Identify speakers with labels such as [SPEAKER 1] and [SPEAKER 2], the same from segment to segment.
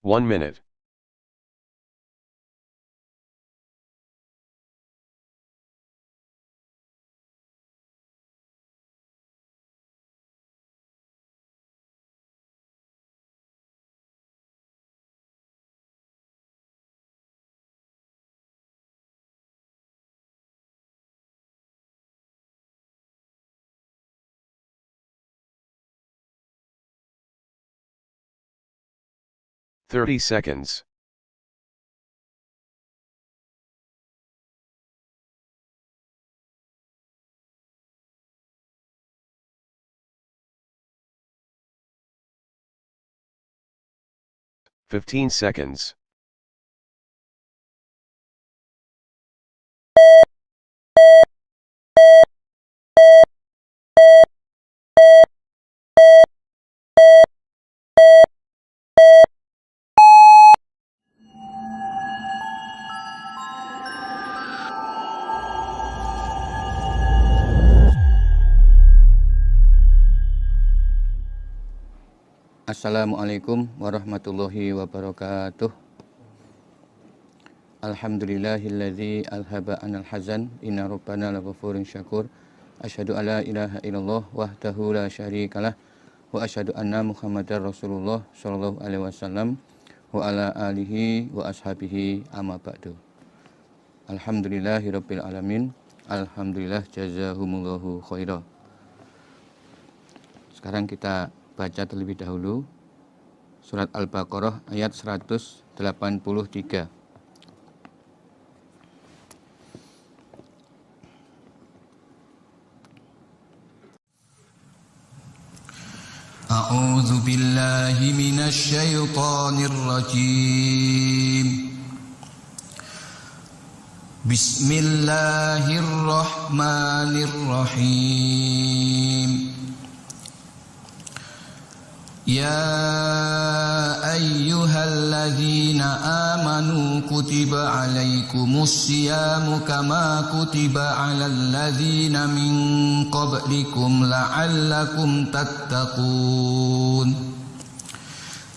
[SPEAKER 1] 1 minute. Thirty seconds. Fifteen seconds.
[SPEAKER 2] Assalamualaikum warahmatullahi wabarakatuh. Alhamdulillahilladzi alhaba anal hazan, inna rabbana laghafurun syakur. Asyhadu alla ilaha illallah wahdahu la syarikalah wa asyhadu anna Muhammadar Rasulullah sallallahu alaihi wasallam wa ala alihi wa ashabihi amma ba'du. Alhamdulillahirabbil alamin. Alhamdulillah jazahumullahu khaira. Sekarang kita baca terlebih dahulu surat Al-Baqarah ayat 183. A'udzu billahi minasy syaithanir rajim. Bismillahirrahmanirrahim. يا أيها الذين آمنوا كتب عليكم الصيام كما كتب على الذين من قبلكم لعلكم تتقون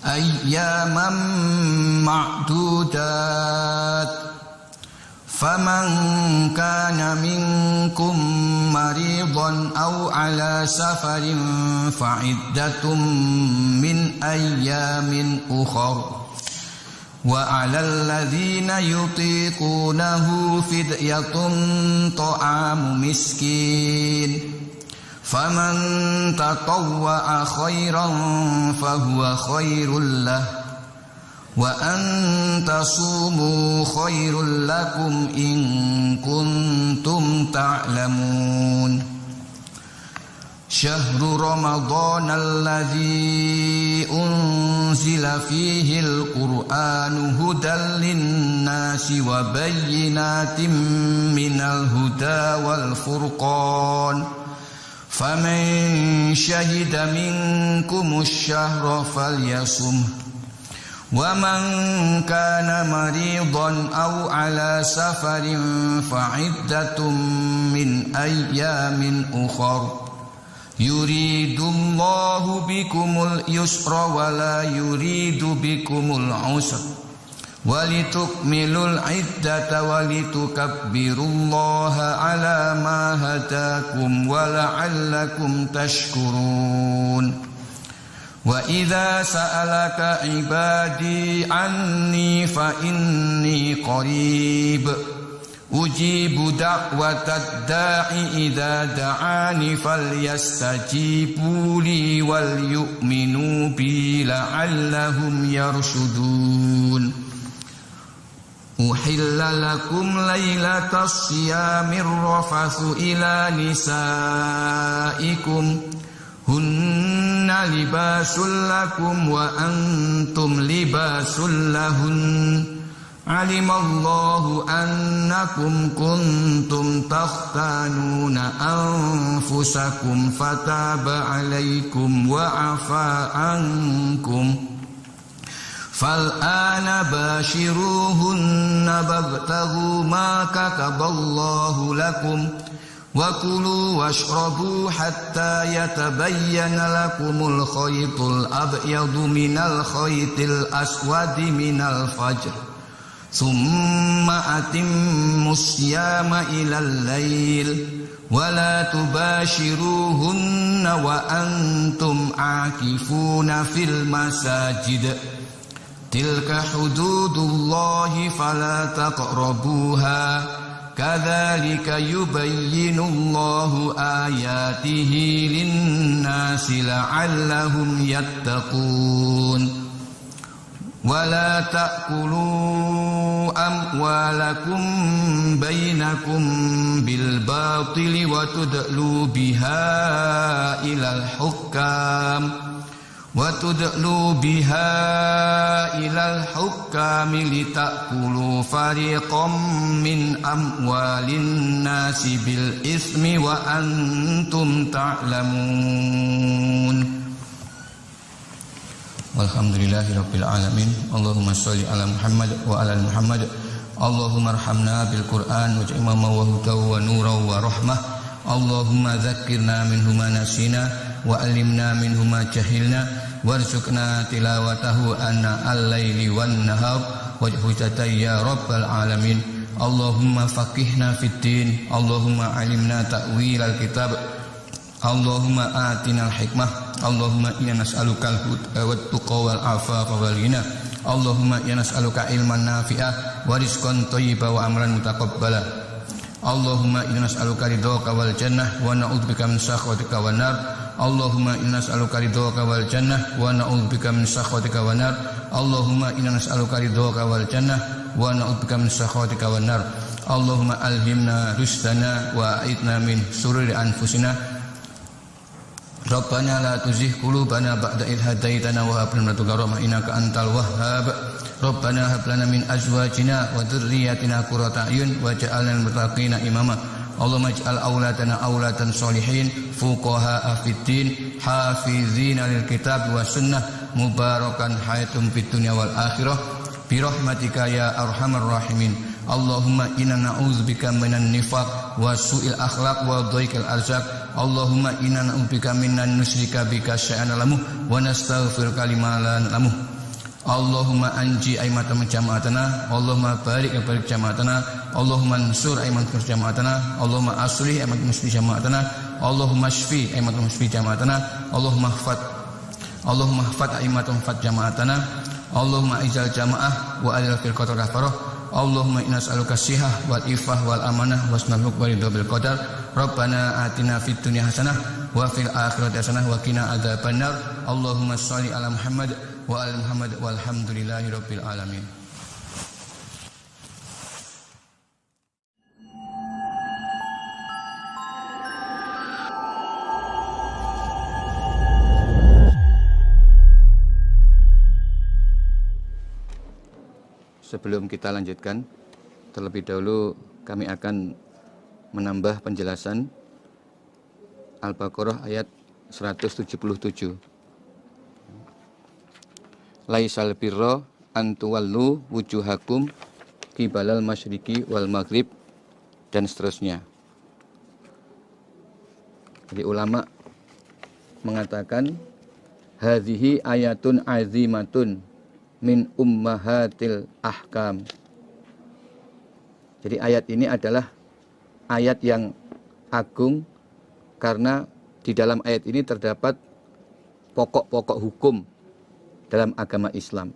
[SPEAKER 2] أياما معدودات فمن كان منكم مريضا أو على سفر فعدة من أيام أخر وعلى الذين يطيقونه فدية طعام مسكين فمن تطوع خيرا فهو خير له وأن تصوموا خير لكم إن كنتم تعلمون شهر رمضان الذي أنزل فيه القرآن هدى للناس وبينات من الهدى والفرقان فمن شهد منكم الشهر فليصمه ومن كان مريضا أو على سفر فعدة من أيام أخر يريد الله بكم اليسر ولا يريد بكم العسر ولتكملوا العدة ولتكبروا الله على ما هداكم ولعلكم تشكرون وإذا سألك عبادي عني فإني قريب أجيب دعوة الداع إذا دعاني فليستجيبوا لي وليؤمنوا بي لعلهم يرشدون أحل لكم ليلة الصيام الرفث إلى نسائكم هن لباس لكم وأنتم لباس لهن علم الله أنكم كنتم تختانون أنفسكم فتاب عليكم وعفى عنكم فالآن باشروهن وابتغوا ما كتب الله لكم
[SPEAKER 3] وكلوا واشربوا حتى يتبين لكم الخيط الأبيض من الخيط الأسود من الفجر ثم أتموا الصيام إلى الليل ولا تباشروهن وأنتم عاكفون في المساجد تلك حدود الله فلا تقربوها كذلك يبين الله آياته للناس لعلهم يتقون ولا تأكلوا أموالكم بينكم بالباطل وتدلوا بها إلى الحكام لتأكلوا فريقا من أموال الناس بالإثم وأنتم تعلمون Walhamdulillahirabbil alamin. Allahumma shalli ala Muhammad wa ala Muhammad. Allahumma arhamna bil Qur'an waj'al imama wa hudaw wa nuran wa rahmah. Allahumma dzakkirna minhu ma nasina wa 'allimna minhu ma jahilna warzuqna tilawatahu ana al-laili wan nahar wajhujata ya rabbal alamin. Allahumma faqihna fid din. Allahumma 'allimna ta'wilal kitab. Allahumma atinal hikmah. Allahumma inna nas'aluka al-huda wat tuqa wal afafa wal ghina. Allahumma inna nas'aluka ilman nafi'ah wa rizqan thayyiban wa amran mutaqabbala. Allahumma inna nas'aluka ridhaka wal jannah wa na'udzubika min sakhatika wan nar. Allahumma inna nas'aluka ridhaka wal jannah wa na'udzubika min sakhatika wan nar. Allahumma inna nas'aluka ridhaka wal jannah wa na'udzubika min sakhatika wan nar. Allahumma alhimna rusdana wa a'idna min sururi anfusina. Rabbana la tuzigh qulubana ba'da idh hadaitana wa hab lana min ladunka rahmah innaka antal wahhab. Rabbana hab lana min azwajina wa dhurriyyatina qurrata a'yun waj'alna lil muttaqina imama. Allahumma ij'al auladana aulatan sholihin fuqaha fiddin hafizina lil kitab was sunnah mubarakan hayatum fid dunya wal akhirah bi rahmatika ya arhamar rahimin. Allahumma inna na'udzubika minan nifaq wa su'il akhlaq wa dhaikil arzaq. Allahumma inna na'udzubika minan nusyrika bika syai'an lamu wa nastaghfiruka lima la na'lamu. Allahumma anji aimatam jama'atana. Allahumma barik jama'atana. Allahumma ansur aimatam jama'atana. Allahumma aslih aimatam jama'atana. Allahumma shfi aimatam jama'atana. Allahumma hfad aimatam jama'atana. Allahumma ijal jama'ah wa adil fil qatar kafarah. Allahumma inna nas'aluka sihah wal ifah wal amanah wasnal hukm ridha bil qadar. Rabbana atina fid dunya hasanah wa fil akhirati hasanah wa qina adzabannar. Allahumma shalli ala Muhammad wa ala Muhammad walhamdulillahi rabbil alamin.
[SPEAKER 2] Sebelum kita lanjutkan, terlebih dahulu kami akan menambah penjelasan Al-Baqarah ayat 177. Laisal birra an tuwallu wujuhakum qibalal masyriqi wal maghrib, dan seterusnya. Jadi ulama mengatakan hadhihi ayatun azimatun min ummahatil ahkam. Jadi ayat ini adalah ayat yang agung karena di dalam ayat ini terdapat pokok-pokok hukum dalam agama Islam.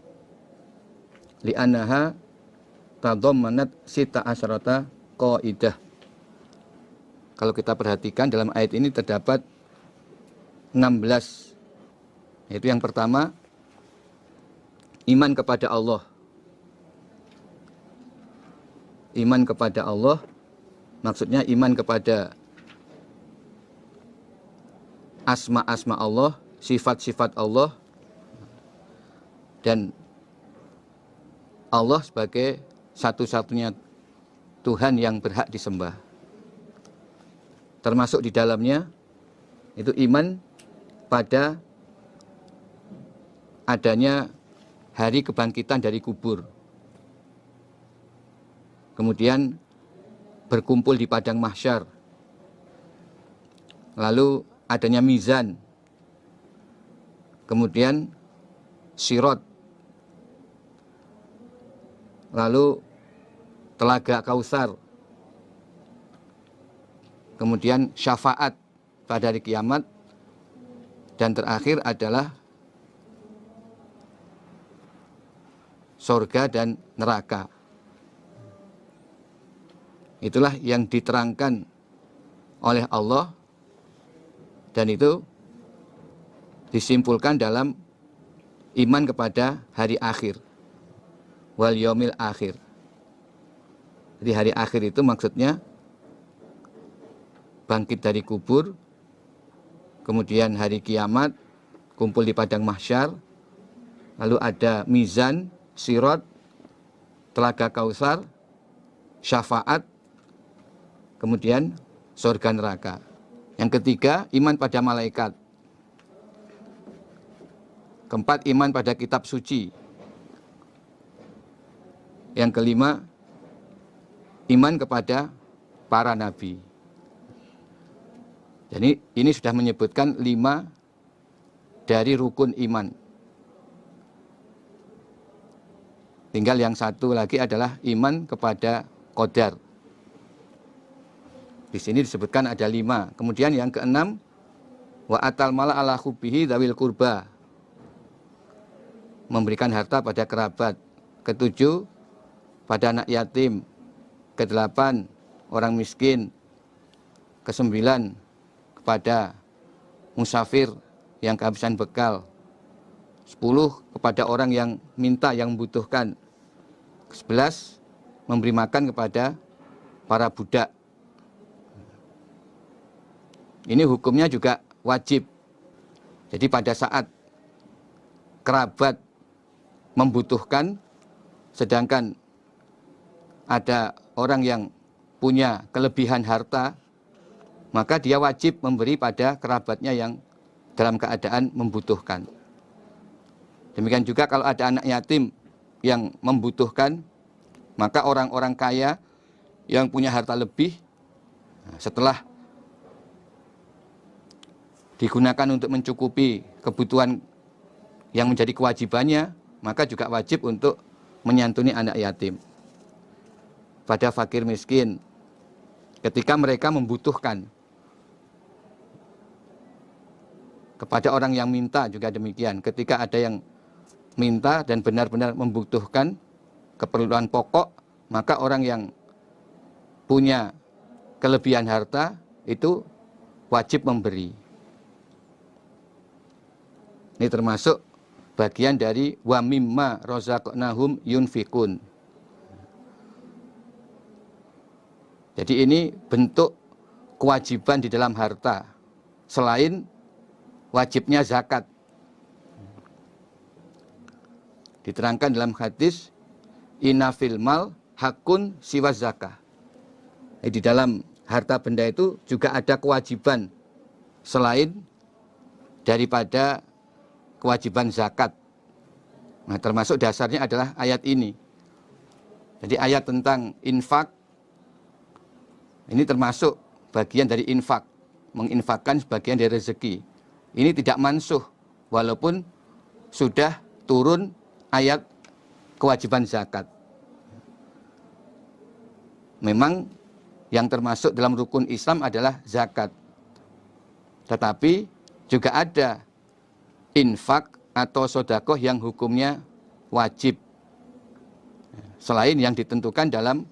[SPEAKER 2] Li'annaha tadammanat sita asyarata qaidah. Kalau kita perhatikan dalam ayat ini terdapat 16. Yaitu yang pertama, iman kepada Allah. Iman kepada Allah maksudnya iman kepada asma-asma Allah, sifat-sifat Allah, dan Allah sebagai satu-satunya Tuhan yang berhak disembah. Termasuk di dalamnya itu iman pada adanya hari kebangkitan dari kubur. Kemudian berkumpul di padang mahsyar. lalu adanya mizan, kemudian sirat, lalu telaga Kausar, kemudian syafaat pada hari kiamat, dan terakhir adalah surga dan neraka. Itulah yang diterangkan oleh Allah, dan itu disimpulkan dalam iman kepada hari akhir, wal yaumil akhir. Jadi hari akhir itu maksudnya bangkit dari kubur, kemudian hari kiamat, kumpul di padang mahsyar, lalu ada mizan, sirat, telaga Kausar, syafaat, kemudian surga neraka. Yang ketiga, iman pada malaikat. Keempat, iman pada kitab suci. Yang kelima, iman kepada para nabi. Jadi ini sudah menyebutkan 5 dari rukun iman. Tinggal yang satu lagi adalah iman kepada qadar. Di sini disebutkan ada 5. Kemudian yang keenam, wa atal mala ala hubbihi dzawil qurba. Memberikan harta pada kerabat. Ketujuh, pada anak yatim. Kedelapan, orang miskin. Kesembilan, kepada musafir yang kehabisan bekal. 10, kepada orang yang minta, yang membutuhkan. 11, memberi makan kepada para budak. Ini hukumnya juga wajib. Jadi pada saat kerabat membutuhkan, sedangkan ada orang yang punya kelebihan harta, maka dia wajib memberi pada kerabatnya yang dalam keadaan membutuhkan. Demikian juga kalau ada anak yatim yang membutuhkan, maka orang-orang kaya yang punya harta lebih, setelah digunakan untuk mencukupi kebutuhan yang menjadi kewajibannya, maka juga wajib untuk menyantuni anak yatim. Pada fakir miskin, ketika mereka membutuhkan. Kepada orang yang minta juga demikian. Ketika ada yang minta dan benar-benar membutuhkan keperluan pokok, maka orang yang punya kelebihan harta itu wajib memberi. Ini termasuk bagian dari wa mimma razaqnahum yunfikun. Jadi ini bentuk kewajiban di dalam harta selain wajibnya zakat. Diterangkan dalam hadis, inna fil mal hakun siwa zakah. Di dalam harta benda itu juga ada kewajiban selain daripada kewajiban zakat. Nah, termasuk dasarnya adalah ayat ini. Jadi ayat tentang infak ini termasuk bagian dari infak, menginfakkan sebagian dari rezeki. Ini tidak mansuh walaupun sudah turun ayat kewajiban zakat. Memang yang termasuk dalam rukun Islam adalah zakat. Tetapi juga ada infak atau sedekah yang hukumnya wajib, selain yang ditentukan dalam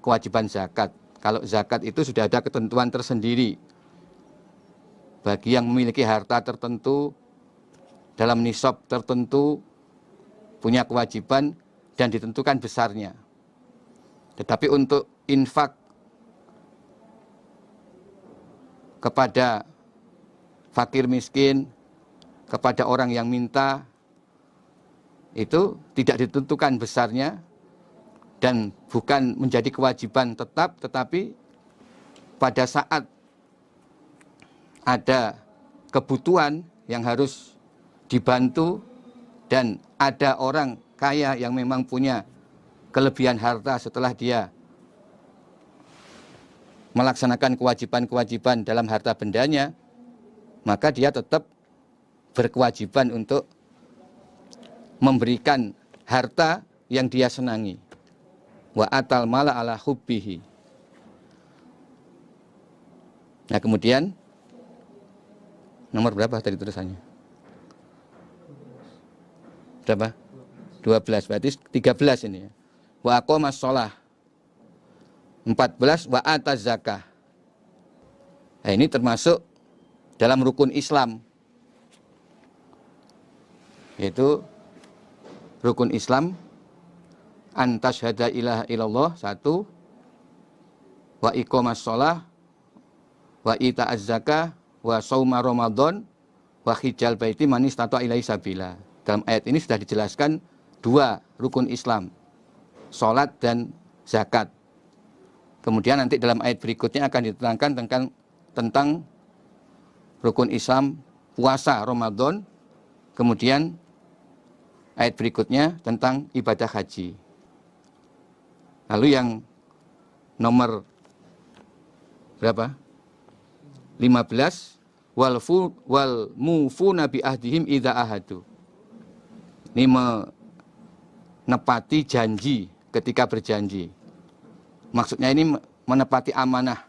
[SPEAKER 2] kewajiban zakat. Kalau zakat itu sudah ada ketentuan tersendiri. Bagi yang memiliki harta tertentu, dalam nisab tertentu, punya kewajiban dan ditentukan besarnya. Tetapi untuk infak kepada fakir miskin, kepada orang yang minta, itu tidak ditentukan besarnya dan bukan menjadi kewajiban tetap, tetapi pada saat ada kebutuhan yang harus dibantu dan ada orang kaya yang memang punya kelebihan harta setelah dia melaksanakan kewajiban-kewajiban dalam harta bendanya, maka dia tetap berkewajiban untuk memberikan harta yang dia senangi. Wa atal mala ala hubbihi. Nah, kemudian nomor berapa tadi tulisannya? Berapa? 12, berarti 13 ini ya. Wa aqamas shalah. 14 wa ataz zakah. Nah, ini termasuk dalam rukun Islam. Yaitu rukun Islam an tasyhada ilaha illallah 1, wa iqamas shalah, wa ita'az zakah, wa shauma ramadan, wa hijjal baiti man istata ilaihi sabila. Dalam ayat ini sudah dijelaskan 2 rukun Islam, salat dan zakat. Kemudian nanti dalam ayat berikutnya akan diterangkan tentang rukun Islam puasa Ramadan. Kemudian ayat berikutnya tentang ibadah haji. Lalu yang nomor berapa? 15 wal mufuna bi ahdihim idza ahadu. Ini menepati janji ketika berjanji. Maksudnya ini menepati amanah,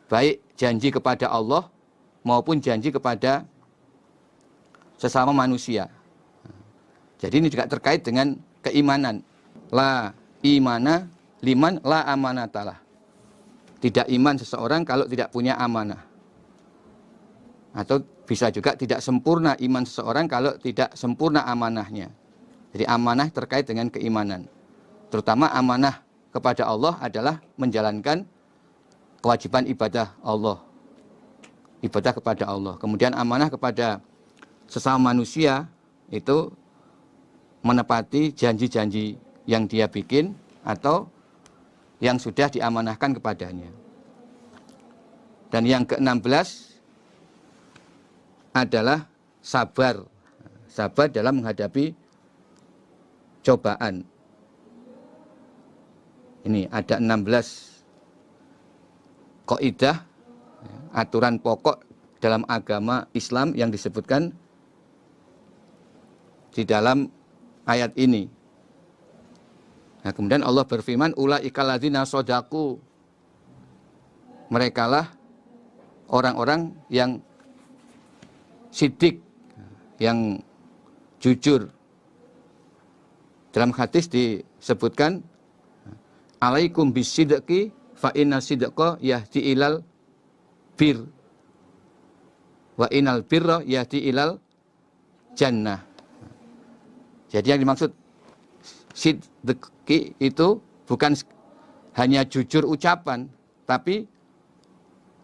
[SPEAKER 2] baik janji kepada Allah maupun janji kepada sesama manusia. Jadi ini juga terkait dengan keimanan. La imana liman la amanatalah. Tidak iman seseorang kalau tidak punya amanah. Atau bisa juga tidak sempurna iman seseorang kalau tidak sempurna amanahnya. Jadi amanah terkait dengan keimanan. Terutama amanah kepada Allah adalah menjalankan kewajiban ibadah Allah. Ibadah kepada Allah. Kemudian amanah kepada sesama manusia itu menepati janji-janji yang dia bikin atau yang sudah diamanahkan kepadanya. Dan yang ke-16 adalah sabar. Sabar dalam menghadapi cobaan. Ini ada 16 kaidah, aturan pokok dalam agama Islam yang disebutkan di dalam ayat ini. Nah, kemudian Allah berfirman, ulaikal ladzina shadaku. Merekalah orang-orang yang sidik, yang jujur. Dalam hadis disebutkan, alaikum bisidqi fa inna sidqa yahdi ilal bir wa inal birra yahdi ilal jannah. Jadi yang dimaksud sidqi itu bukan hanya jujur ucapan, tapi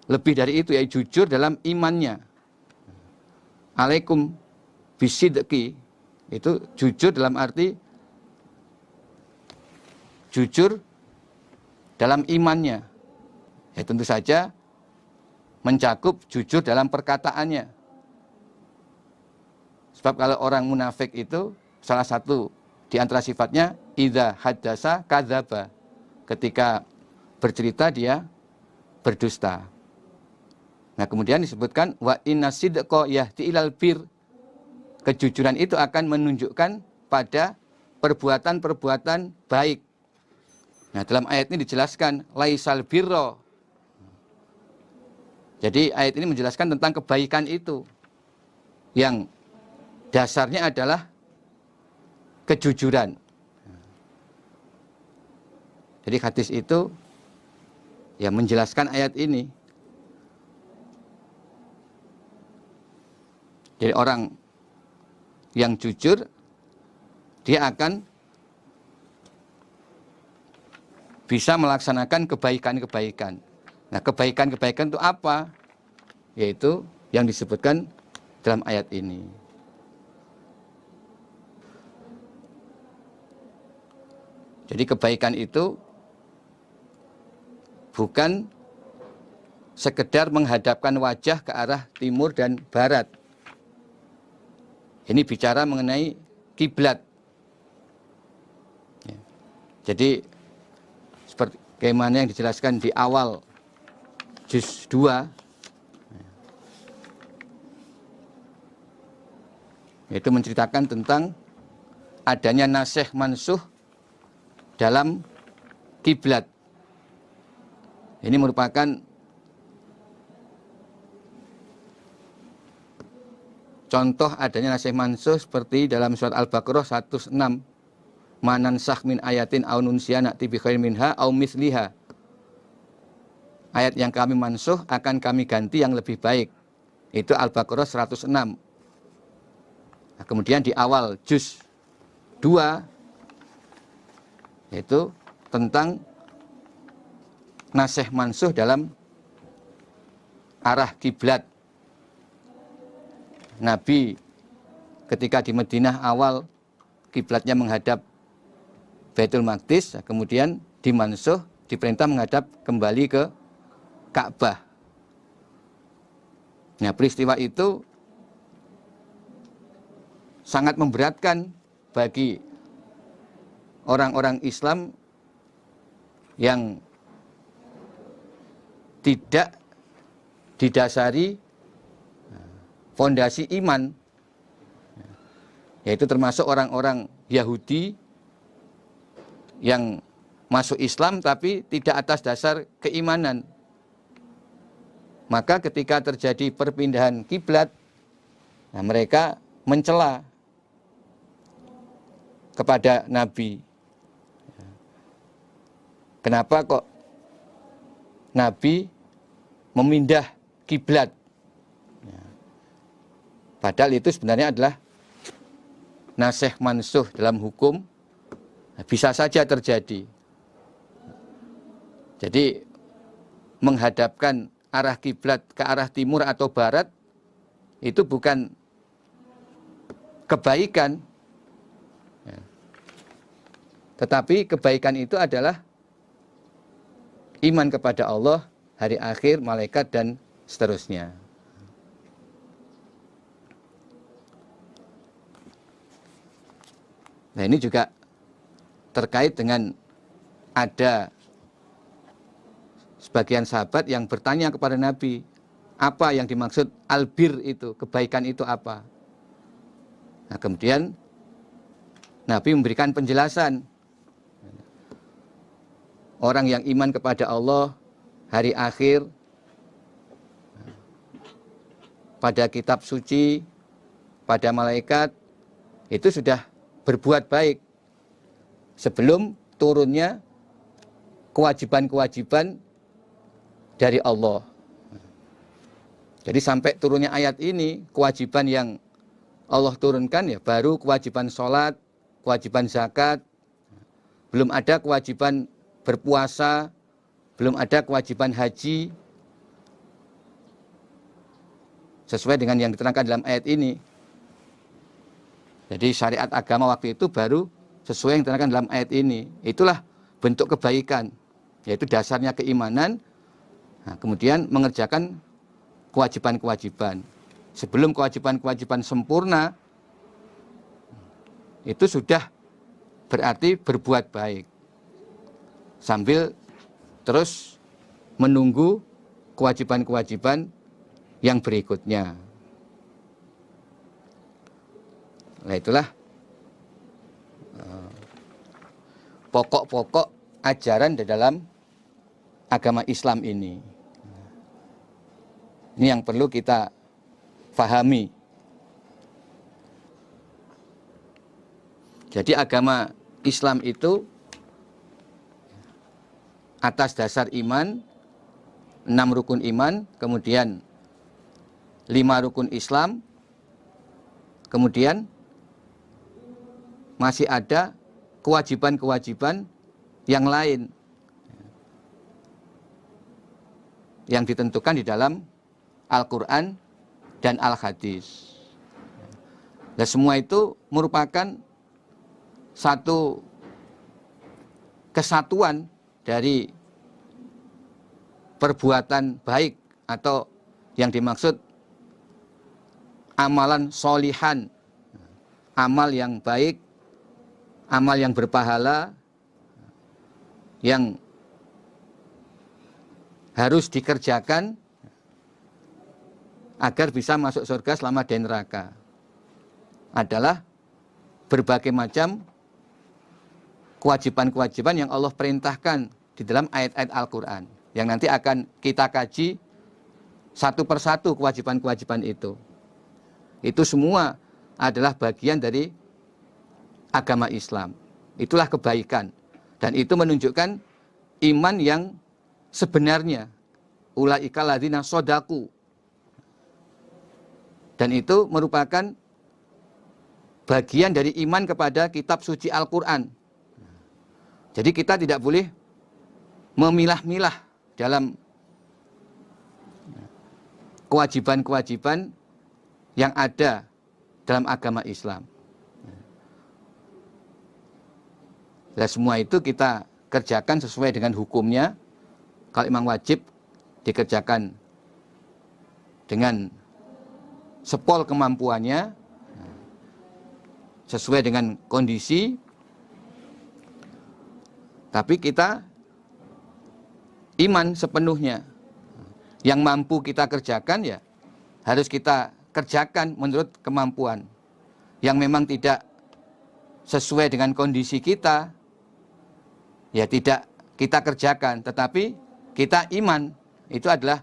[SPEAKER 2] lebih dari itu, yaitu jujur dalam imannya. Alaikum bisidqi itu jujur dalam arti jujur dalam imannya. Ya tentu saja mencakup jujur dalam perkataannya. Sebab kalau orang munafik itu salah satu di antara sifatnya idza haddasa kadzaba. Ketika bercerita dia berdusta. Nah, kemudian disebutkan wa inna sidqa yahdi ilal bir. Kejujuran itu akan menunjukkan pada perbuatan-perbuatan baik. Nah, dalam ayat ini dijelaskan laisal birra. Jadi ayat ini menjelaskan tentang kebaikan itu yang dasarnya adalah kejujuran. Jadi hadis itu ya menjelaskan ayat ini. Jadi orang yang jujur dia akan bisa melaksanakan kebaikan-kebaikan. Nah, kebaikan-kebaikan itu apa? Yaitu yang disebutkan dalam ayat ini. Jadi kebaikan itu bukan sekedar menghadapkan wajah ke arah timur dan barat. Ini bicara mengenai kiblat. Ya. Jadi seperti bagaimana yang dijelaskan di awal juz 2, yaitu menceritakan tentang adanya nasikh mansuh dalam kiblat. Ini merupakan contoh adanya nasikh mansuh seperti dalam surat Al-Baqarah 106. Manansakh min ayatin aw nunsiha na'ti bi khairin minha aw misliha. Ayat yang kami mansuh akan kami ganti yang lebih baik. Itu Al-Baqarah 106. Nah, kemudian di awal juz 2 yaitu tentang nasikh mansuh dalam arah kiblat. Nabi ketika di Madinah awal kiblatnya menghadap Baitul Maqdis, kemudian dimansuh, diperintah menghadap kembali ke Ka'bah. Nah, peristiwa itu sangat memberatkan bagi orang-orang Islam yang tidak didasari fondasi iman, yaitu termasuk orang-orang Yahudi yang masuk Islam tapi tidak atas dasar keimanan. Maka ketika terjadi perpindahan kiblat, nah mereka mencela kepada Nabi. Kenapa kok Nabi memindah kiblat? Padahal itu sebenarnya adalah nasikh mansuh dalam hukum, bisa saja terjadi. Jadi menghadapkan arah kiblat ke arah timur atau barat itu bukan kebaikan, tetapi kebaikan itu adalah iman kepada Allah, hari akhir, malaikat, dan seterusnya. Nah, ini juga terkait dengan ada sebagian sahabat yang bertanya kepada Nabi, apa yang dimaksud albir itu, kebaikan itu apa? Nah, kemudian Nabi memberikan penjelasan. Orang yang iman kepada Allah, hari akhir, pada kitab suci, pada malaikat, itu sudah berbuat baik sebelum turunnya kewajiban-kewajiban dari Allah. Jadi sampai turunnya ayat ini, kewajiban yang Allah turunkan ya baru kewajiban sholat, kewajiban zakat, belum ada kewajiban berpuasa, belum ada kewajiban haji, sesuai dengan yang diterangkan dalam ayat ini. Jadi syariat agama waktu itu baru sesuai yang diterangkan dalam ayat ini. Itulah bentuk kebaikan, yaitu dasarnya keimanan. Nah, kemudian mengerjakan kewajiban-kewajiban. Sebelum kewajiban-kewajiban sempurna, itu sudah berarti berbuat baik. Sambil terus menunggu kewajiban-kewajiban yang berikutnya. Nah, itulah pokok-pokok ajaran di dalam agama Islam ini. Ini yang perlu kita pahami. Jadi agama Islam itu atas dasar iman, 6 rukun iman, kemudian 5 rukun Islam, kemudian masih ada kewajiban-kewajiban yang lain yang ditentukan di dalam Al-Quran dan Al-Hadis. Dan semua itu merupakan satu kesatuan dari perbuatan baik atau yang dimaksud amalan solihan, amal yang baik, amal yang berpahala, yang harus dikerjakan agar bisa masuk surga selama di neraka adalah berbagai macam kewajiban-kewajiban yang Allah perintahkan di dalam ayat-ayat Al-Quran, yang nanti akan kita kaji satu persatu kewajiban-kewajiban itu. Itu semua adalah bagian dari agama Islam. Itulah kebaikan. Dan itu menunjukkan iman yang sebenarnya. Ulaika ladzina shadaku. Dan itu merupakan bagian dari iman kepada kitab suci Al-Quran. Jadi kita tidak boleh memilah-milah dalam kewajiban-kewajiban yang ada dalam agama Islam. Nah, semua itu kita kerjakan sesuai dengan hukumnya. Kalau memang wajib dikerjakan dengan sepol kemampuannya, sesuai dengan kondisi. Tapi kita iman sepenuhnya. Yang mampu kita kerjakan ya harus kita kerjakan menurut kemampuan. Yang memang tidak sesuai dengan kondisi kita, ya tidak kita kerjakan. Tetapi kita iman, itu adalah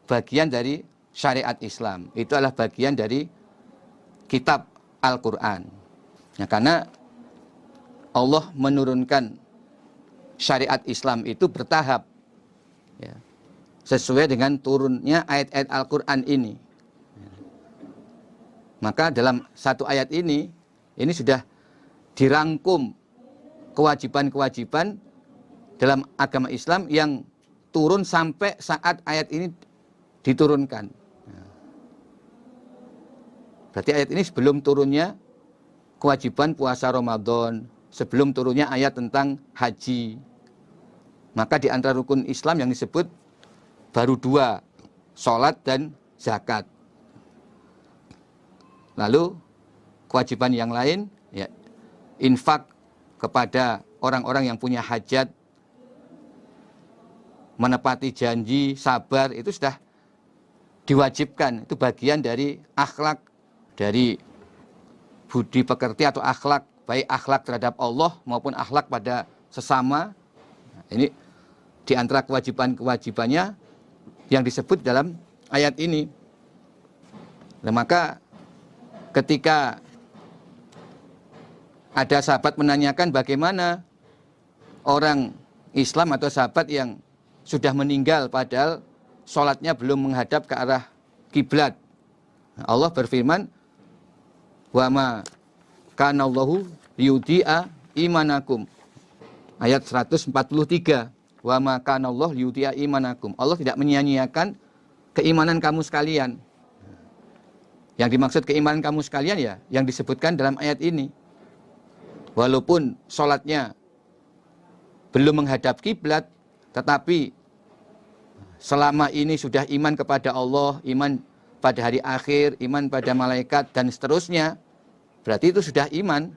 [SPEAKER 2] bagian dari syariat Islam. Itu adalah bagian dari kitab Al-Quran. Nah, karena Allah menurunkan syariat Islam itu bertahap, ya, sesuai dengan turunnya ayat-ayat Al-Quran ini. Maka dalam satu ayat ini sudah dirangkum kewajiban-kewajiban dalam agama Islam yang turun sampai saat ayat ini diturunkan. Berarti ayat ini sebelum turunnya kewajiban puasa Ramadan, sebelum turunnya ayat tentang haji. Maka di antara rukun Islam yang disebut baru 2, sholat dan zakat. Lalu kewajiban yang lain, ya, infak kepada orang-orang yang punya hajat, menepati janji, sabar, itu sudah diwajibkan. Itu bagian dari akhlak, dari budi pekerti atau akhlak, baik akhlak terhadap Allah maupun akhlak pada sesama. Nah, ini di antara kewajiban-kewajibannya yang disebut dalam ayat ini. Nah, maka ketika ada sahabat menanyakan bagaimana orang Islam atau sahabat yang sudah meninggal padahal sholatnya belum menghadap ke arah kiblat. Allah berfirman, wa ma kanallahu liyudhi'a imanakum. Ayat 143. Wa ma kanallahu liyudhi'a imanakum. Allah tidak menyia-nyiakan keimanan kamu sekalian. Yang dimaksud keimanan kamu sekalian ya yang disebutkan dalam ayat ini. Walaupun sholatnya belum menghadap kiblat, tetapi selama ini sudah iman kepada Allah, iman pada hari akhir, iman pada malaikat, dan seterusnya, berarti itu sudah iman.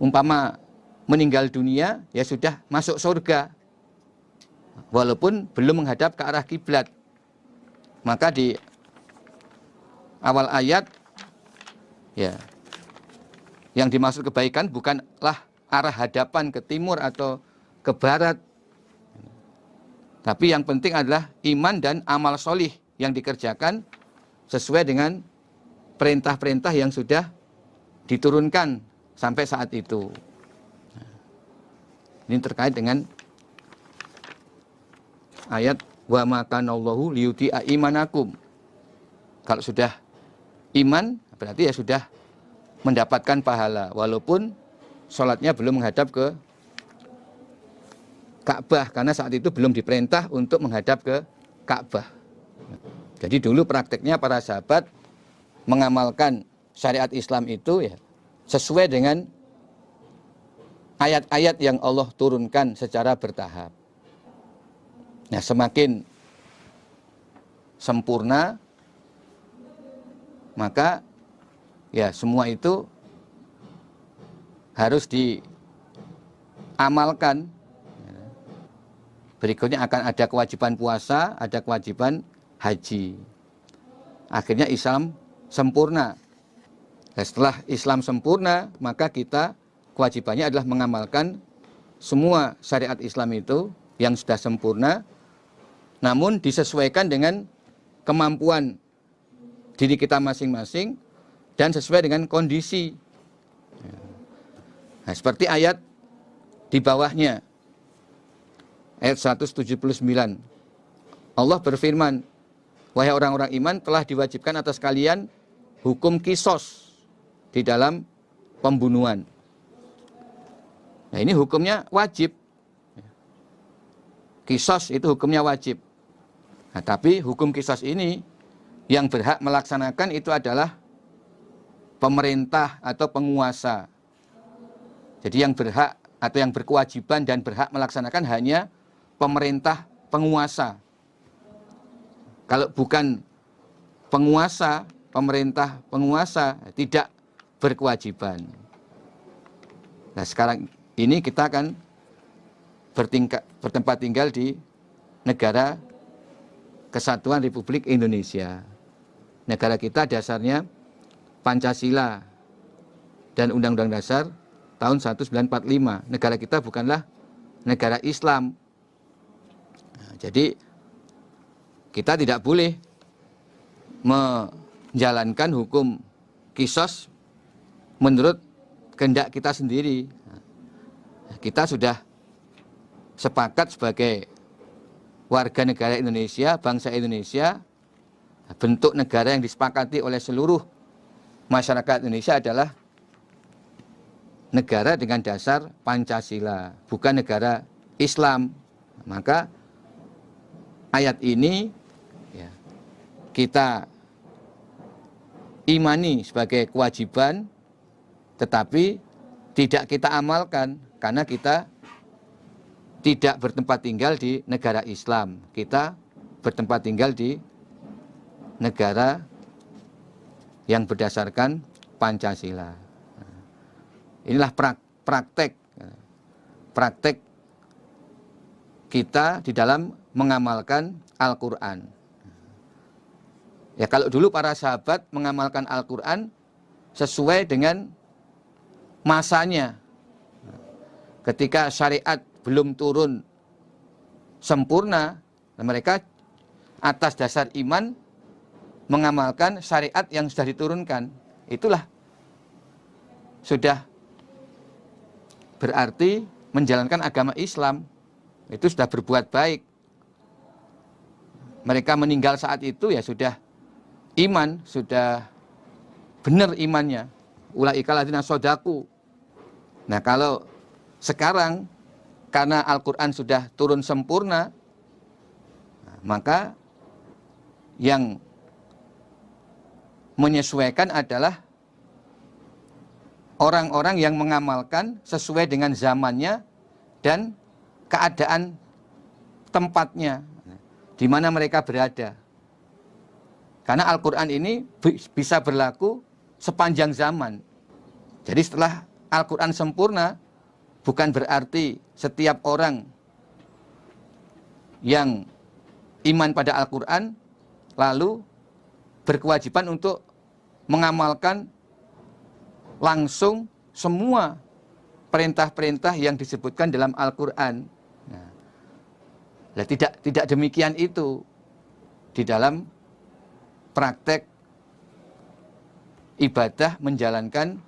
[SPEAKER 2] Umpama meninggal dunia, ya sudah masuk surga, walaupun belum menghadap ke arah kiblat. Maka di awal ayat, ya, yang dimaksud kebaikan bukanlah arah hadapan ke timur atau ke barat, tapi yang penting adalah iman dan amal solih yang dikerjakan sesuai dengan perintah-perintah yang sudah diturunkan sampai saat itu. Ini terkait dengan ayat wa ma kanallahu liyudhi'a imanakum. Kalau sudah iman berarti ya sudah mendapatkan pahala walaupun sholatnya belum menghadap ke Ka'bah, karena saat itu belum diperintah untuk menghadap ke Ka'bah. Jadi dulu prakteknya para sahabat mengamalkan syariat Islam itu ya sesuai dengan ayat-ayat yang Allah turunkan secara bertahap. Nah, semakin sempurna maka ya semua itu harus diamalkan Berikutnya akan ada kewajiban puasa, ada kewajiban haji. Akhirnya Islam sempurna. Nah, setelah Islam sempurna, maka kita kewajibannya adalah mengamalkan semua syariat Islam itu yang sudah sempurna, namun disesuaikan dengan kemampuan diri kita masing-masing dan sesuai dengan kondisi. Nah, seperti ayat di bawahnya, ayat 179. Allah berfirman, wahai orang-orang iman, telah diwajibkan atas kalian hukum kisos di dalam pembunuhan. Nah, ini hukumnya wajib. Kisos itu hukumnya wajib. Nah, tapi hukum kisos ini yang berhak melaksanakan itu adalah pemerintah atau penguasa. Jadi yang berhak atau yang berkewajiban dan berhak melaksanakan hanya pemerintah penguasa. Kalau bukan penguasa, pemerintah penguasa tidak berkewajiban. Nah, sekarang ini kita akan bertempat tinggal di negara Kesatuan Republik Indonesia. Negara kita dasarnya Pancasila dan Undang-Undang Dasar tahun 1945. Negara kita bukanlah negara Islam. Nah, jadi kita tidak boleh menjalankan hukum kisos menurut kehendak kita sendiri. Kita sudah sepakat sebagai warga negara Indonesia, bangsa Indonesia, bentuk negara yang disepakati oleh seluruh masyarakat Indonesia adalah negara dengan dasar Pancasila, bukan negara Islam. Maka ayat ini ya, kita imani sebagai kewajiban, tetapi tidak kita amalkan karena kita tidak bertempat tinggal di negara Islam. Kita bertempat tinggal di negara yang berdasarkan Pancasila. Inilah praktek kita di dalam mengamalkan Al-Quran. Ya, kalau dulu para sahabat mengamalkan Al-Quran sesuai dengan masanya. Ketika syariat belum turun sempurna, mereka atas dasar iman mengamalkan syariat yang sudah diturunkan. Itulah sudah berarti menjalankan agama Islam. Itu sudah berbuat baik. Mereka meninggal saat itu ya sudah iman, sudah benar imannya. Ulaika ladzina shadaku. Nah, kalau sekarang karena Al-Quran sudah turun sempurna, maka yang menyesuaikan adalah orang-orang yang mengamalkan sesuai dengan zamannya dan keadaan tempatnya, di mana mereka berada. Karena Al-Quran ini bisa berlaku sepanjang zaman. Jadi setelah Al-Quran sempurna, bukan berarti setiap orang yang iman pada Al-Quran lalu berkewajiban untuk mengamalkan langsung semua perintah-perintah yang disebutkan dalam Al-Quran. Nah, tidak demikian itu di dalam praktek ibadah menjalankan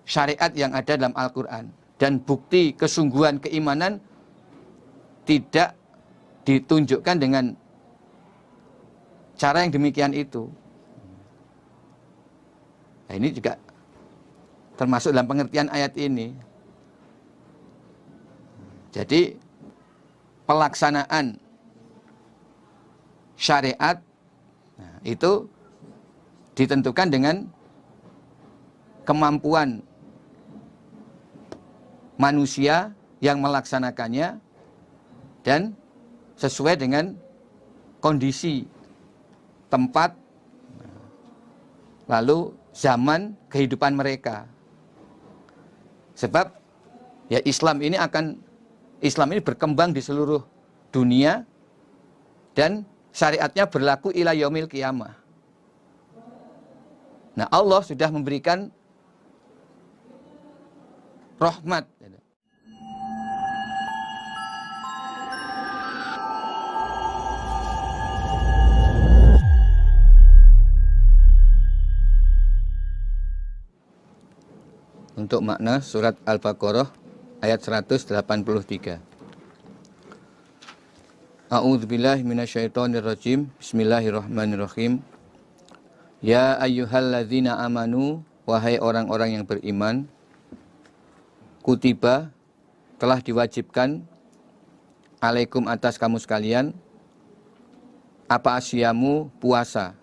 [SPEAKER 2] syariat yang ada dalam Al-Quran. Dan bukti kesungguhan keimanan tidak ditunjukkan dengan cara yang demikian itu. Nah, ini juga termasuk dalam pengertian ayat ini. Jadi pelaksanaan syariat itu ditentukan dengan kemampuan manusia yang melaksanakannya dan sesuai dengan kondisi, tempat, lalu zaman kehidupan mereka. Sebab ya Islam ini berkembang di seluruh dunia dan syariatnya berlaku ila yaumil qiyamah. Nah, Allah sudah memberikan rahmat. Untuk makna surat Al-Baqarah ayat 183. A'udzubillahi minasyaitonirrajim. Bismillahirrahmanirrahim. Ya ayyuhalladzina amanu, wahai orang-orang yang beriman, kutiba, telah diwajibkan, alaikum, atas kamu sekalian, apa asyamu, puasa.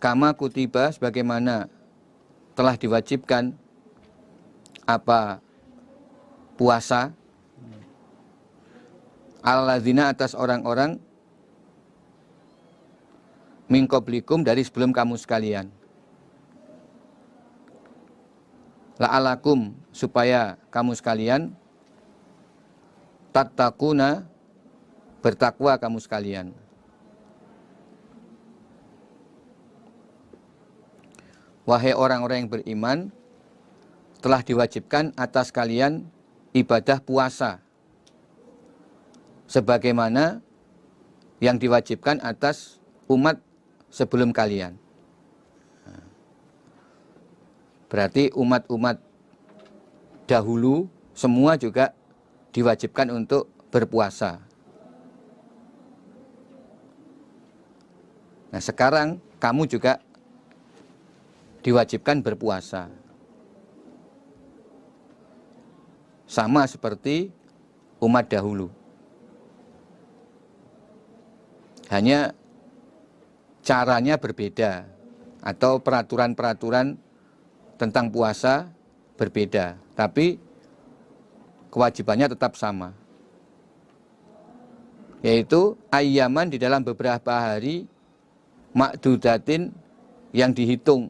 [SPEAKER 2] Kama kutiba, sebagaimana telah diwajibkan, apa puasa, alladzina, atas orang-orang, min qablikum, dari sebelum kamu sekalian. La'alakum, supaya kamu sekalian, tattaquna, bertakwa kamu sekalian. Wahai orang-orang yang beriman, telah diwajibkan atas kalian ibadah puasa, sebagaimana yang diwajibkan atas umat sebelum kalian. Berarti umat-umat dahulu semua juga diwajibkan untuk berpuasa. Nah, sekarang kamu juga diwajibkan berpuasa. Sama seperti umat dahulu. Hanya caranya berbeda, atau peraturan-peraturan tentang puasa berbeda, tapi kewajibannya tetap sama, yaitu ayyaman, di dalam beberapa hari, ma'dudatin, yang dihitung,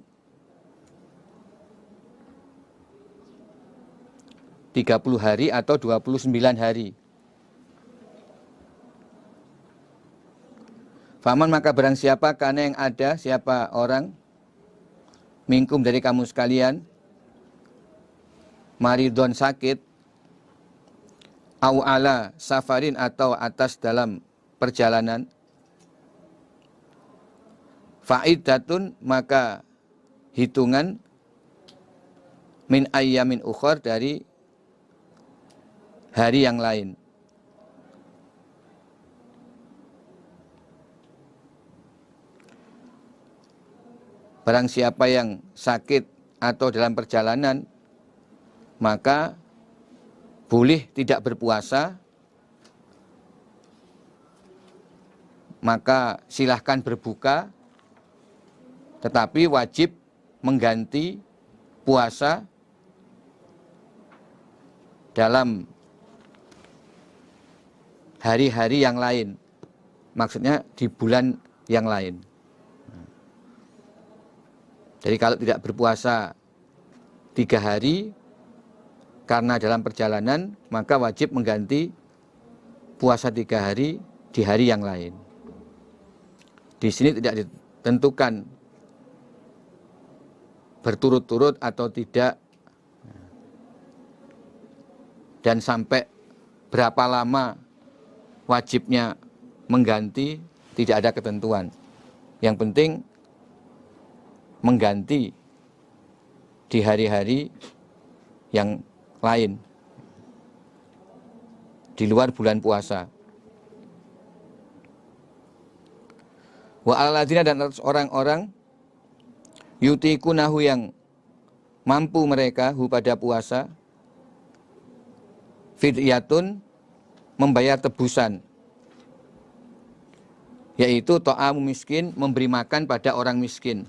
[SPEAKER 2] 30 hari atau 29 hari. Faman, maka barang siapa, karena yang ada, siapa orang, minkum, dari kamu sekalian, maridon, sakit, au ala safarin, atau atas dalam perjalanan, fa'iddatun, maka hitungan, min ayyamin ukhor, dari hari yang lain. Barang siapa yang sakit atau dalam perjalanan, maka boleh tidak berpuasa, maka silahkan berbuka, tetapi wajib mengganti puasa dalam hari-hari yang lain, maksudnya di bulan yang lain. Jadi kalau tidak berpuasa 3 hari karena dalam perjalanan, maka wajib mengganti puasa 3 hari di hari yang lain. Di sini tidak ditentukan berturut-turut atau tidak, dan sampai berapa lama wajibnya mengganti, tidak ada ketentuan. Yang penting mengganti di hari-hari yang lain, di luar bulan puasa. Wa alladzina, dan atas orang-orang, yutikunahu, yang mampu mereka, hu, pada puasa, fidyatun, membayar tebusan, yaitu ta'amu miskin, memberi makan pada orang miskin.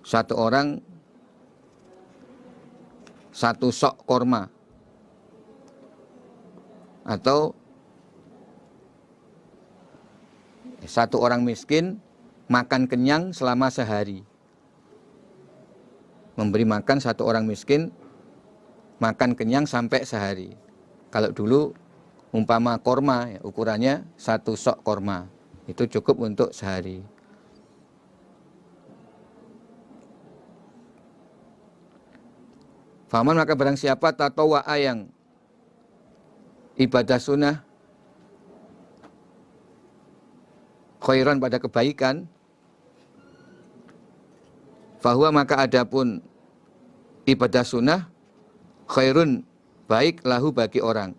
[SPEAKER 2] Satu orang 1 sok korma, atau satu orang miskin makan kenyang selama sehari. Memberi makan satu orang miskin makan kenyang sampai sehari. Kalau dulu umpama korma, ya, ukurannya 1 sok korma, itu cukup untuk sehari. Faman maka barang siapa tatawa'a yang ibadah sunnah khairan pada kebaikan, fahuwa maka adapun ibadah sunnah khairun baik lahu bagi orang.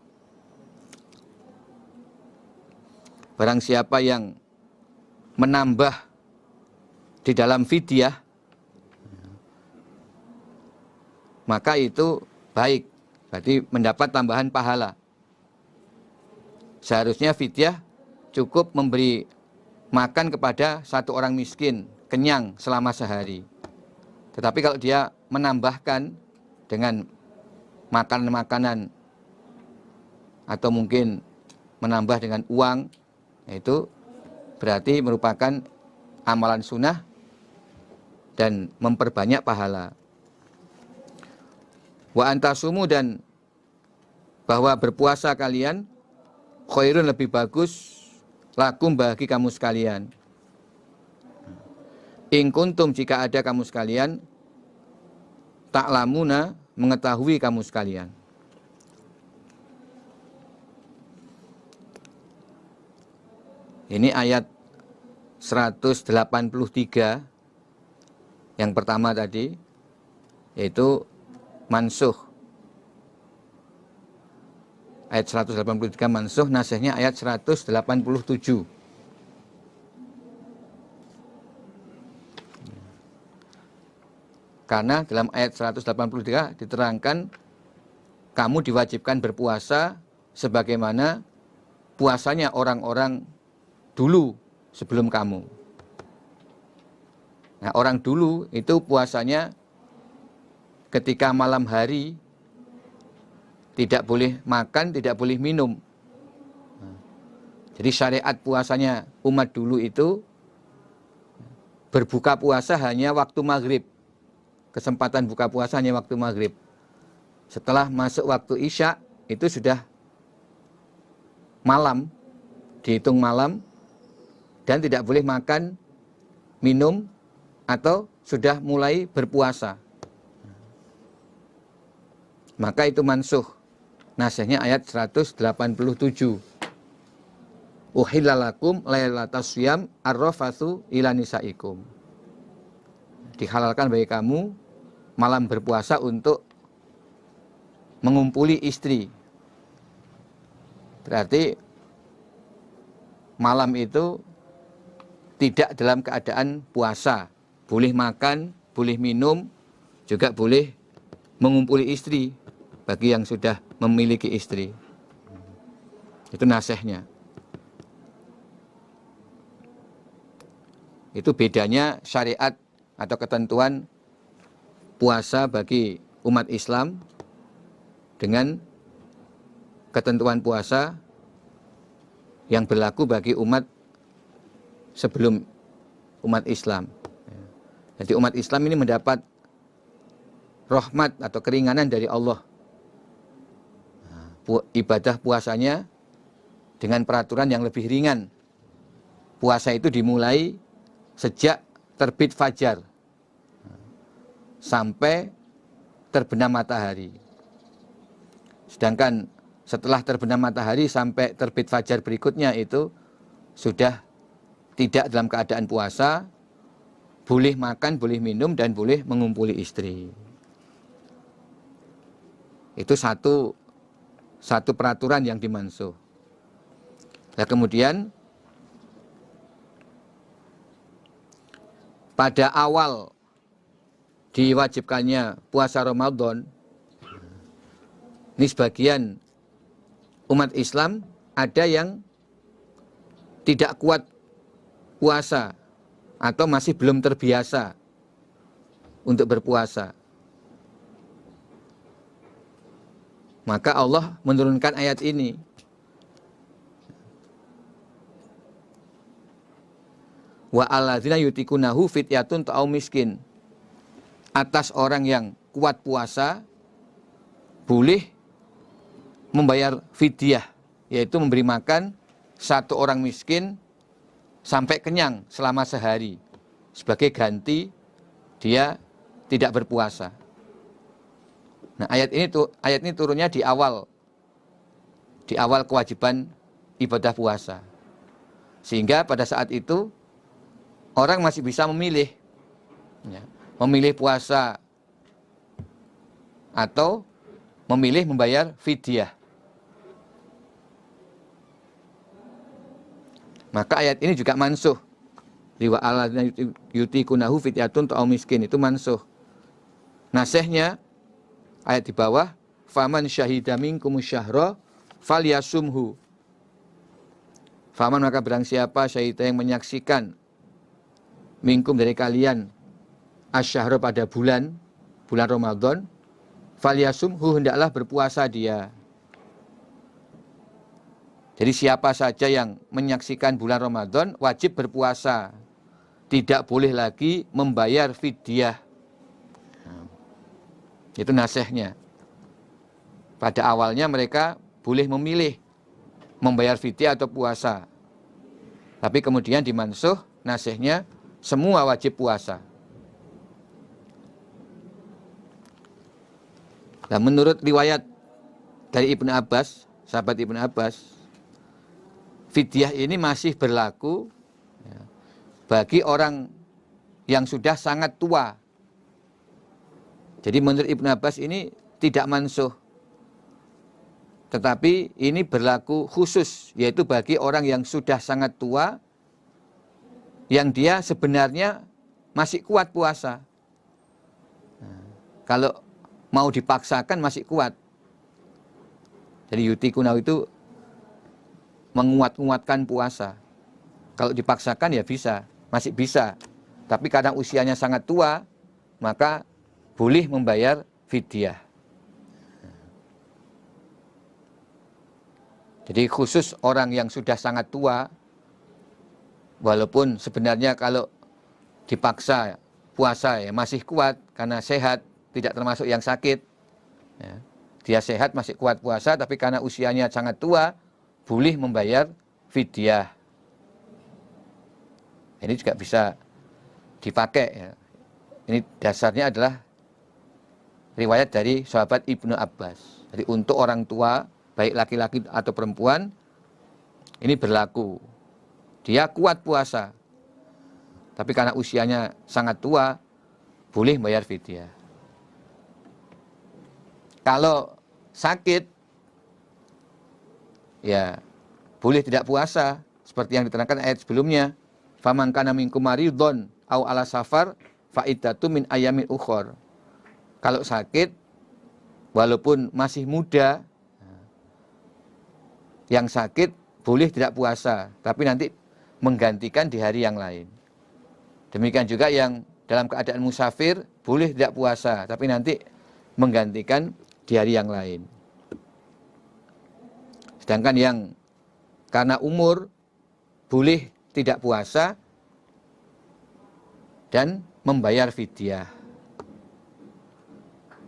[SPEAKER 2] Barang siapa yang menambah di dalam fidyah, maka itu baik, berarti mendapat tambahan pahala. Seharusnya fidyah cukup memberi makan kepada 1 orang miskin, kenyang selama sehari. Tetapi kalau dia menambahkan dengan makanan-makanan atau mungkin menambah dengan uang, itu berarti merupakan amalan sunnah dan memperbanyak pahala. Wa antasumu dan bahwa berpuasa kalian khairun lebih bagus lakum bagi kamu sekalian. In kuntum jika ada kamu sekalian ta'lamuna mengetahui kamu sekalian. Ini ayat 183 yang pertama tadi, yaitu mansuh. Ayat 183 mansuh, nasihnya ayat 187. Karena dalam ayat 183 diterangkan kamu diwajibkan berpuasa sebagaimana puasanya orang-orang dulu sebelum kamu. Nah, orang dulu itu puasanya ketika malam hari tidak boleh makan, tidak boleh minum. Jadi syariat puasanya umat dulu itu berbuka puasa hanya waktu maghrib. Kesempatan buka puasa hanya waktu maghrib. Setelah masuk waktu isya itu sudah malam, dihitung malam, dan tidak boleh makan, minum, atau sudah mulai berpuasa. Maka itu mansuh. Nasihnya ayat 187. Uhillalakum lailatas syiyam arrafatsu ila nisaikum. Dihalalkan bagi kamu malam berpuasa untuk mengumpuli istri. Berarti malam itu tidak dalam keadaan puasa. Boleh makan, boleh minum, juga boleh mengumpuli istri bagi yang sudah memiliki istri. Itu nasihnya. Itu bedanya syariat atau ketentuan puasa bagi umat Islam dengan ketentuan puasa yang berlaku bagi umat sebelum umat Islam. Jadi umat Islam ini mendapat rahmat atau keringanan dari Allah. Ibadah puasanya dengan peraturan yang lebih ringan. Puasa itu dimulai sejak terbit fajar sampai terbenam matahari. Sedangkan setelah terbenam matahari sampai terbit fajar berikutnya itu sudah tidak dalam keadaan puasa, boleh makan, boleh minum, dan boleh mengumpuli istri. Itu satu peraturan yang dimansuh. Nah, kemudian pada awal diwajibkannya puasa Ramadan, ini sebagian umat Islam ada yang tidak kuat puasa atau masih belum terbiasa untuk berpuasa. Maka Allah menurunkan ayat ini. Wa alladzina yutikunahu fityatun ta'au miskin. Atas orang yang kuat puasa, boleh membayar fidyah, yaitu memberi makan satu orang miskin sampai kenyang selama sehari sebagai ganti dia tidak berpuasa. Nah, ayat ini turunnya di awal kewajiban ibadah puasa. Sehingga pada saat itu orang masih bisa memilih, ya, memilih puasa atau memilih membayar fidyah. Maka ayat ini juga mansuh. Liwa ala yutikunahu fidyatun ta'au miskin, itu mansuh. Nasihnya ayat di bawah, faman syahida minkum syahra falyasumhu. Faman, maka barang siapa syahida yang menyaksikan minkum dari kalian asyahra pada bulan Ramadan, falyasumhu, hendaklah berpuasa dia. Jadi siapa saja yang menyaksikan bulan Ramadan wajib berpuasa. Tidak boleh lagi membayar fidyah. Itu nasihnya. Pada awalnya mereka boleh memilih membayar fidyah atau puasa. Tapi kemudian dimansuh nasihnya, semua wajib puasa. Nah, menurut riwayat dari Ibnu Abbas, sahabat Ibnu Abbas, fidyah ini masih berlaku ya, bagi orang yang sudah sangat tua. Jadi menurut Ibnu Abbas ini tidak mansuh, tetapi ini berlaku khusus, yaitu bagi orang yang sudah sangat tua, yang dia sebenarnya masih kuat puasa. Nah, kalau mau dipaksakan masih kuat. Jadi yutikunahu itu menguatkan puasa. Kalau dipaksakan ya bisa, masih bisa. Tapi karena usianya sangat tua, maka boleh membayar fidyah. Jadi khusus orang yang sudah sangat tua, walaupun sebenarnya kalau dipaksa puasa ya masih kuat karena sehat, tidak termasuk yang sakit. Ya, dia sehat masih kuat puasa, tapi karena usianya sangat tua, boleh membayar fidyah. Ini juga bisa dipakai. Ya. Ini dasarnya adalah riwayat dari sahabat Ibnu Abbas. Jadi untuk orang tua, baik laki-laki atau perempuan, ini berlaku. Dia kuat puasa, tapi karena usianya sangat tua, boleh membayar fidyah. Kalau sakit, ya boleh tidak puasa, seperti yang diterangkan ayat sebelumnya. Faman kana minkum maridun au ala safar fa iddatu min ayamin ukhor. Kalau sakit, walaupun masih muda, yang sakit boleh tidak puasa, tapi nanti menggantikan di hari yang lain. Demikian juga yang dalam keadaan musafir boleh tidak puasa, tapi nanti menggantikan di hari yang lain. Sedangkan yang karena umur boleh tidak puasa dan membayar fidyah.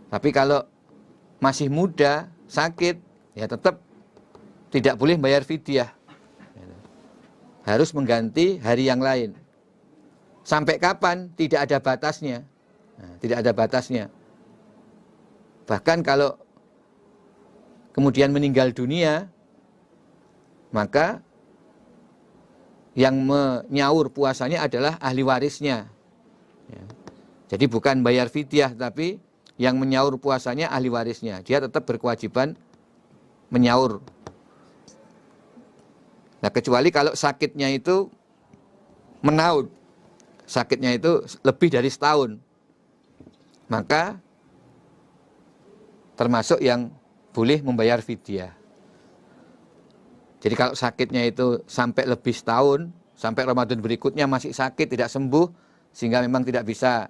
[SPEAKER 2] Tapi kalau masih muda, sakit, ya tetap tidak boleh membayar fidyah. Harus mengganti hari yang lain. Sampai kapan? Tidak ada batasnya. Nah, tidak ada batasnya. Bahkan kalau kemudian meninggal dunia, maka yang menyaur puasanya adalah ahli warisnya. Ya. Jadi bukan bayar fidyah, tapi yang menyaur puasanya ahli warisnya. Dia tetap berkewajiban menyaur. Nah, kecuali kalau sakitnya itu menaut, sakitnya itu lebih dari setahun, maka termasuk yang boleh membayar fidyah. Jadi kalau sakitnya itu sampai lebih setahun, sampai Ramadan berikutnya masih sakit, tidak sembuh, sehingga memang tidak bisa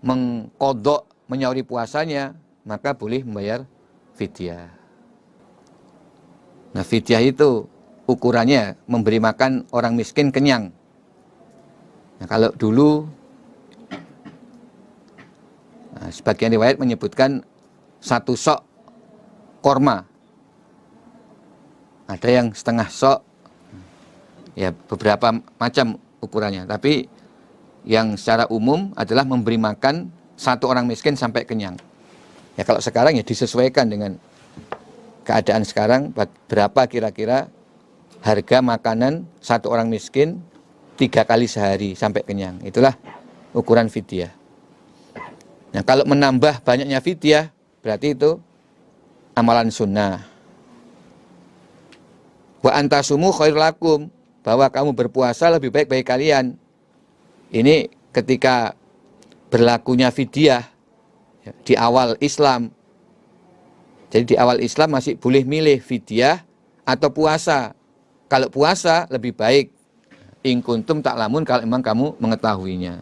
[SPEAKER 2] mengqadha menyauri puasanya, maka boleh membayar fidyah. Nah, fidyah itu ukurannya memberi makan orang miskin kenyang. Nah, kalau dulu sebagian riwayat menyebutkan 1 sok korma, ada yang setengah sok, ya beberapa macam ukurannya. Tapi yang secara umum adalah memberi makan satu orang miskin sampai kenyang. Ya kalau sekarang ya disesuaikan dengan keadaan sekarang, berapa kira-kira harga makanan satu orang miskin 3 kali sehari sampai kenyang. Itulah ukuran fidyah. Nah kalau menambah banyaknya fidyah, berarti itu amalan sunnah. Wa antasumu khairul lakum, bahwa kamu berpuasa lebih baik bagi kalian. Ini ketika berlakunya fidyah di awal Islam. Jadi di awal Islam masih boleh milih fidyah atau puasa. Kalau puasa lebih baik. In kuntum ta'lamun, kalau memang kamu mengetahuinya.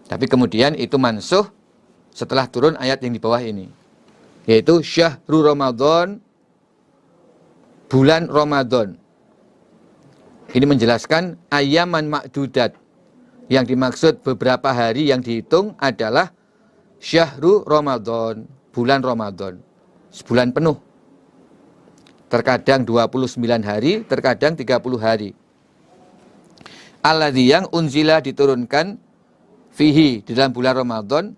[SPEAKER 2] Tapi kemudian itu mansuh setelah turun ayat yang di bawah ini. Yaitu syahrul Ramadan, bulan Ramadan. Ini menjelaskan ayaman ma'dudat. Yang dimaksud beberapa hari yang dihitung adalah syahrul Ramadan, bulan Ramadan. Sebulan penuh. Terkadang 29 hari, terkadang 30 hari. Alladzi yang unzila diturunkan fihi di dalam bulan Ramadan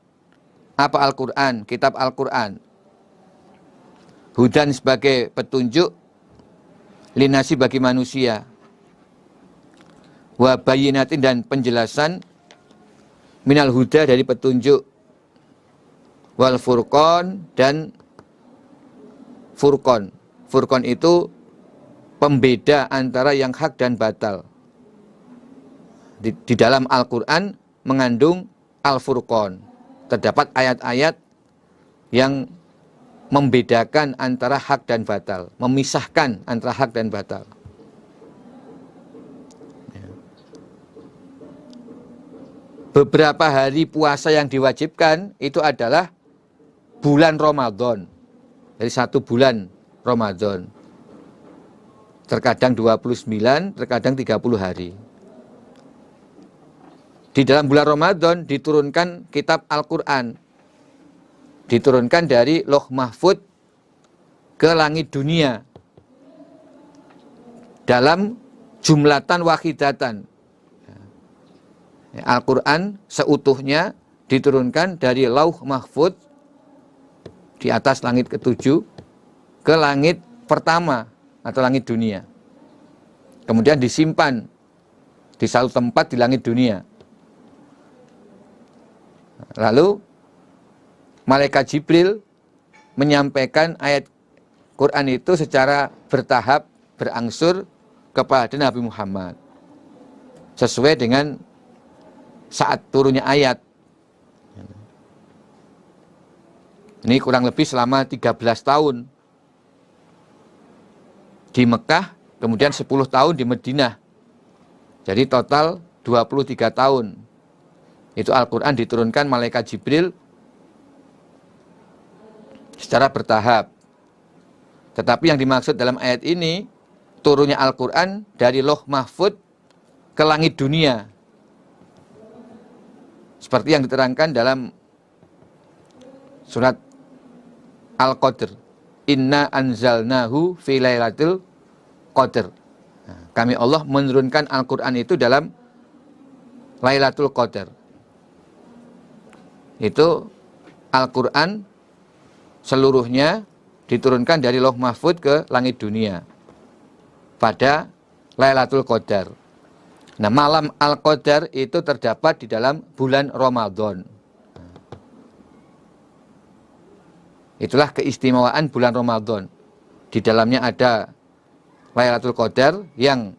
[SPEAKER 2] apa Al-Quran, kitab Al-Quran. Hudan sebagai petunjuk, linasi bagi manusia. Wa bayyinatin dan penjelasan, minal huda dari petunjuk, wal furqan dan furqan. Furqan itu pembeda antara yang hak dan batal. Di dalam Al-Quran mengandung Al-Furqan. Terdapat ayat-ayat yang membedakan antara hak dan batal, memisahkan antara hak dan batal. Beberapa hari puasa yang diwajibkan itu adalah bulan Ramadan. Dari 1 bulan Ramadan. Terkadang 29, terkadang 30 hari. Di dalam bulan Ramadan diturunkan kitab Al-Quran. Diturunkan dari Loh Mahfud ke langit dunia. Dalam jumlatan wahidatan. Al-Quran seutuhnya diturunkan dari Lauh Mahfud di atas langit ke-7 ke langit pertama atau langit dunia. Kemudian disimpan di satu tempat di langit dunia. Lalu malaikat Jibril menyampaikan ayat Quran itu secara bertahap, berangsur kepada Nabi Muhammad. Sesuai dengan saat turunnya ayat. Ini kurang lebih selama 13 tahun. Di Mekah, kemudian 10 tahun di Madinah. Jadi total 23 tahun. Itu Al-Quran diturunkan malaikat Jibril secara bertahap. Tetapi yang dimaksud dalam ayat ini, turunnya Al-Quran dari Loh Mahfud ke langit dunia. Seperti yang diterangkan dalam surat Al-Qadr. Inna anzalnahu fi lailatul qadr. Kami Allah menurunkan Al-Quran itu dalam Lailatul Qadar. Itu Al-Quran seluruhnya diturunkan dari Lauh Mahfud ke langit dunia pada Lailatul Qadar. Nah, malam Al-Qadar itu terdapat di dalam bulan Ramadan. Itulah keistimewaan bulan Ramadan. Di dalamnya ada Lailatul Qadar yang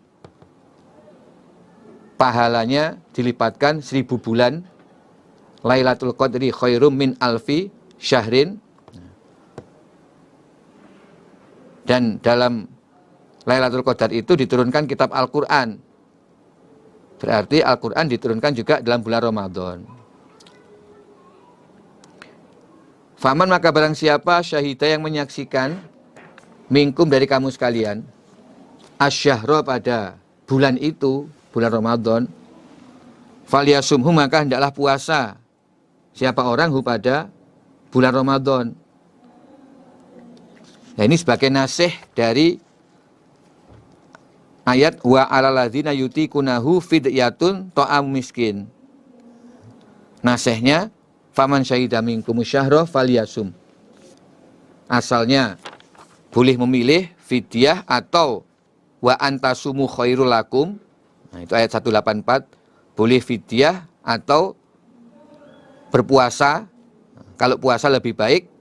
[SPEAKER 2] pahalanya dilipatkan 1000 bulan. Lailatul Qadri khairum min alfi syahrin. Dan dalam Lailatul Qadar itu diturunkan kitab Al-Quran. Berarti Al-Quran diturunkan juga dalam bulan Ramadan. Faman maka barang siapa syahida yang menyaksikan minkum dari kamu sekalian asyahra pada bulan itu, bulan Ramadan, falyasumhu maka hendaklah puasa siapa orang pada bulan Ramadan. Nah, ini sebagai nasih dari ayat wa 'alal ladzina yutiqunahu fidyatun ta'am miskin. Nasihnya faman syahida minkum syahra falyasum. Asalnya boleh memilih fidyah atau wa antasumu khairul lakum. Nah, itu ayat 184. Boleh fidyah atau berpuasa. Kalau puasa lebih baik.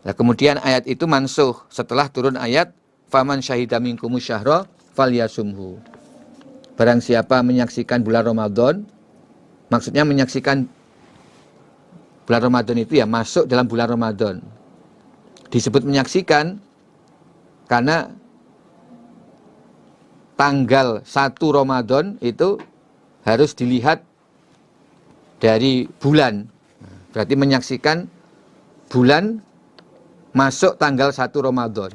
[SPEAKER 2] Nah, kemudian ayat itu mansuh setelah turun ayat faman syahida minkum syahra falyasumhu. Barang siapa menyaksikan bulan Ramadan, maksudnya menyaksikan bulan Ramadan itu ya masuk dalam bulan Ramadan. Disebut menyaksikan karena tanggal 1 Ramadan itu harus dilihat dari bulan. Berarti menyaksikan bulan masuk tanggal 1 Ramadan.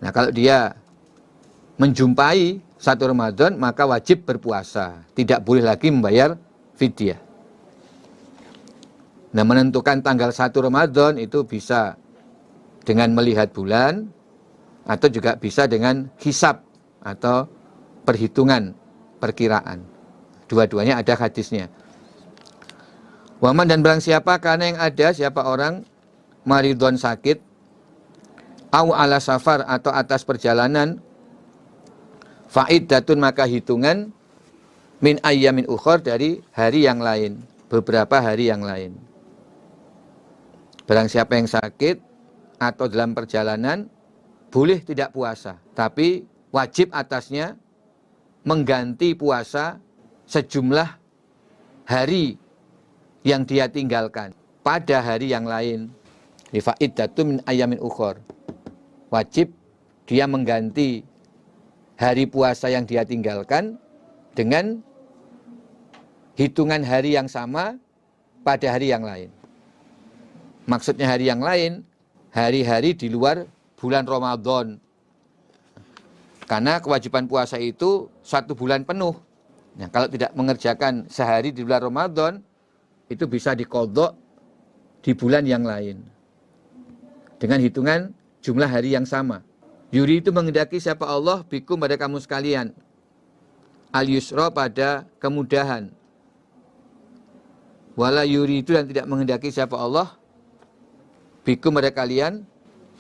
[SPEAKER 2] Nah, kalau dia menjumpai 1 Ramadan, maka wajib berpuasa. Tidak boleh lagi membayar fidyah. Nah, menentukan tanggal 1 Ramadan itu bisa dengan melihat bulan, atau juga bisa dengan hisab atau perhitungan, perkiraan. Dua-duanya ada hadisnya. Waman dan barang siapa karena yang ada siapa orang maridon sakit, au ala safar atau atas perjalanan, fa'iddatun maka hitungan min ayyamin ukhor dari hari yang lain, beberapa hari yang lain. Barang siapa yang sakit atau dalam perjalanan boleh tidak puasa, tapi wajib atasnya mengganti puasa sejumlah hari yang dia tinggalkan pada hari yang lain. Fa'iddatun min ayyamin ukhor. Wajib dia mengganti hari puasa yang dia tinggalkan dengan hitungan hari yang sama pada hari yang lain. Maksudnya hari yang lain, hari-hari di luar bulan Ramadan. Karena kewajiban puasa itu 1 bulan penuh. Nah, kalau tidak mengerjakan sehari di bulan Ramadan, itu bisa diqadha di bulan yang lain. Dengan hitungan jumlah hari yang sama. Yuri itu menghendaki siapa Allah bikum pada kamu sekalian. Al-yusra pada kemudahan. Wala yuri itu dan tidak menghendaki siapa Allah bikum pada kalian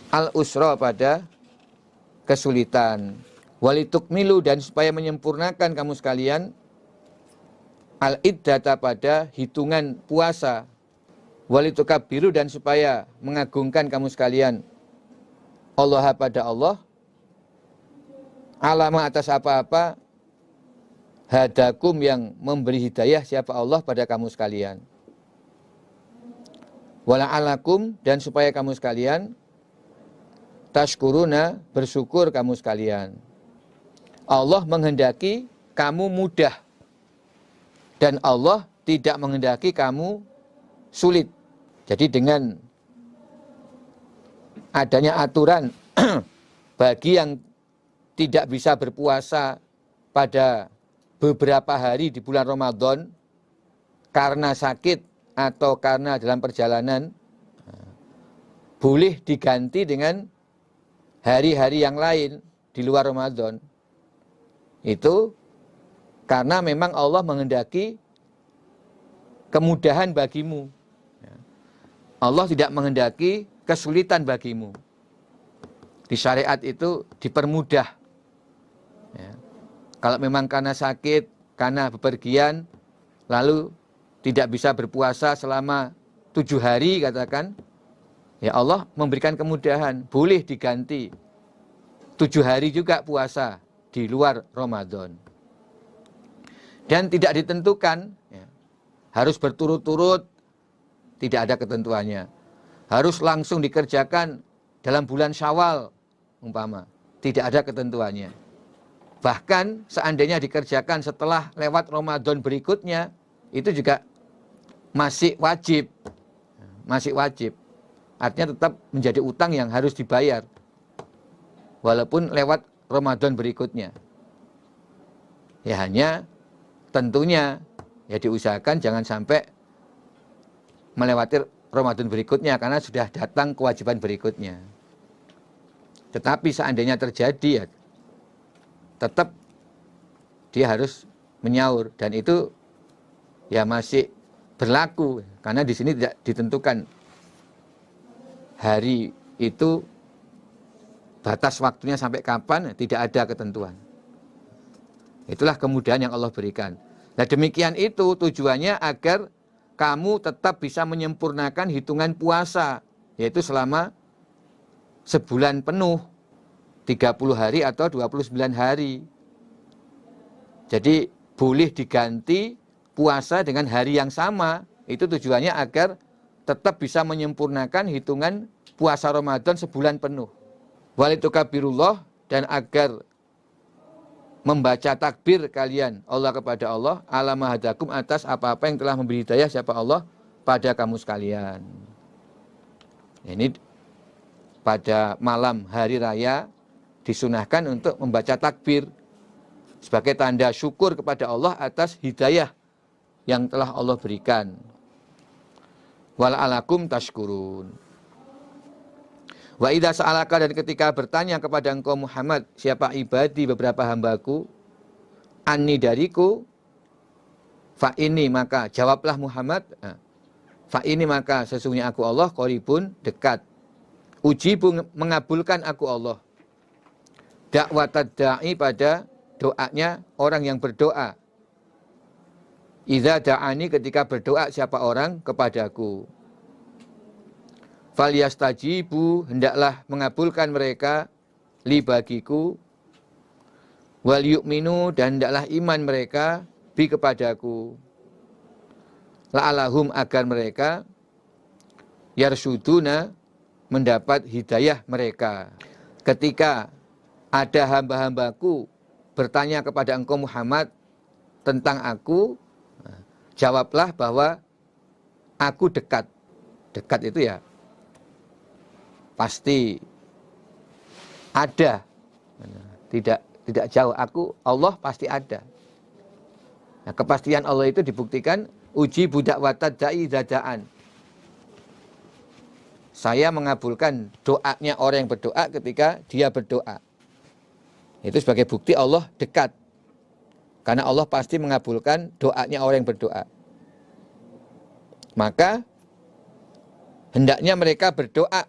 [SPEAKER 2] al-usra pada kesulitan. Walitukmilu dan supaya menyempurnakan kamu sekalian al-iddata pada hitungan puasa. Walitukabiru dan supaya mengagungkan kamu sekalian Allah pada Allah alama atas apa-apa hadakum yang memberi hidayah siapa Allah pada kamu sekalian. Wala'alakum dan supaya kamu sekalian tashkuruna bersyukur kamu sekalian. Allah menghendaki kamu mudah dan Allah tidak menghendaki kamu sulit. Jadi dengan adanya aturan bagi yang tidak bisa berpuasa pada beberapa hari di bulan Ramadan karena sakit atau karena dalam perjalanan, boleh diganti dengan hari-hari yang lain di luar Ramadan. Itu karena memang Allah menghendaki kemudahan bagimu. Allah tidak menghendaki kesulitan bagimu. Di syariat itu dipermudah. Ya. Kalau memang karena sakit, karena bepergian, lalu tidak bisa berpuasa selama 7 hari katakan, ya Allah memberikan kemudahan. Boleh diganti 7 hari juga puasa di luar Ramadan. Dan tidak ditentukan, ya, harus berturut-turut, tidak ada ketentuannya. Harus langsung dikerjakan dalam bulan Syawal, umpama. Tidak ada ketentuannya. Bahkan seandainya dikerjakan setelah lewat Ramadan berikutnya, itu juga masih wajib. Masih wajib. Artinya tetap menjadi utang yang harus dibayar. Walaupun lewat Ramadan berikutnya. Ya hanya tentunya ya diusahakan jangan sampai melewati Ramadan berikutnya karena sudah datang kewajiban berikutnya. Tetapi seandainya terjadi ya tetap dia harus menyahur dan itu ya masih berlaku karena di sini tidak ditentukan hari itu batas waktunya sampai kapan, tidak ada ketentuan. Itulah kemudahan yang Allah berikan. Nah demikian itu tujuannya agar kamu tetap bisa menyempurnakan hitungan puasa, yaitu selama sebulan penuh, 30 hari atau 29 hari. Jadi boleh diganti puasa dengan hari yang sama, itu tujuannya agar tetap bisa menyempurnakan hitungan puasa Ramadan sebulan penuh. Walitukabirullah, dan agar membaca takbir kalian Allah kepada Allah ala mahadakum, atas apa-apa yang telah memberi hidayah siapa Allah pada kamu sekalian. Ini pada malam hari raya disunahkan untuk membaca takbir sebagai tanda syukur kepada Allah atas hidayah yang telah Allah berikan. Wala'alakum tashkurun. Wa idza sa'alaka, dan ketika bertanya kepada engkau Muhammad, siapa ibadi beberapa hambaku, anni dariku, fa ini maka jawablah Muhammad, fa ini maka sesungguhnya aku Allah qaribun dekat, ujibu mengabulkan aku Allah, dakwatad da'i pada doanya orang yang berdoa, idza da'ani ketika berdoa siapa orang kepadaku. Falyastajibu, hendaklah mengabulkan mereka, li bagiku, wal yu'minu, dan hendaklah iman mereka, bi kepadaku, la'alahum, agar mereka yarsuduna, mendapat hidayah mereka. Ketika ada hamba-hambaku bertanya kepada engkau Muhammad tentang aku, jawablah bahwa aku dekat. Dekat itu ya pasti ada, tidak jauh. Allah pasti ada. Nah, kepastian Allah itu dibuktikan uji budak watad da'i dadaan. Saya mengabulkan doanya orang yang berdoa ketika dia berdoa. Itu sebagai bukti Allah dekat. Karena Allah pasti mengabulkan doanya orang yang berdoa. Maka hendaknya mereka berdoa,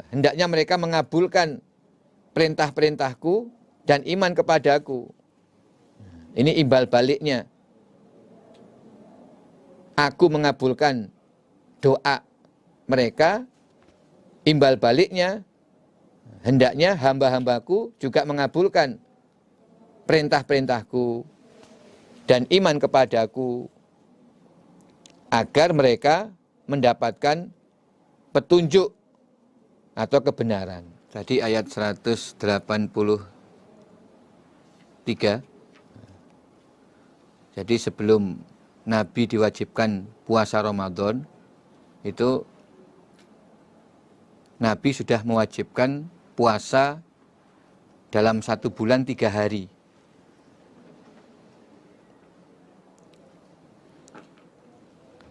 [SPEAKER 2] hendaknya mereka mengabulkan perintah-perintahku dan iman kepadaku. Ini imbal baliknya. Aku mengabulkan doa mereka, imbal baliknya hendaknya hamba-hambaku juga mengabulkan perintah-perintahku dan iman kepadaku, agar mereka mendapatkan petunjuk atau kebenaran. Tadi ayat 183. Jadi sebelum Nabi diwajibkan puasa Ramadan, itu Nabi sudah mewajibkan puasa dalam 1 bulan 3 hari.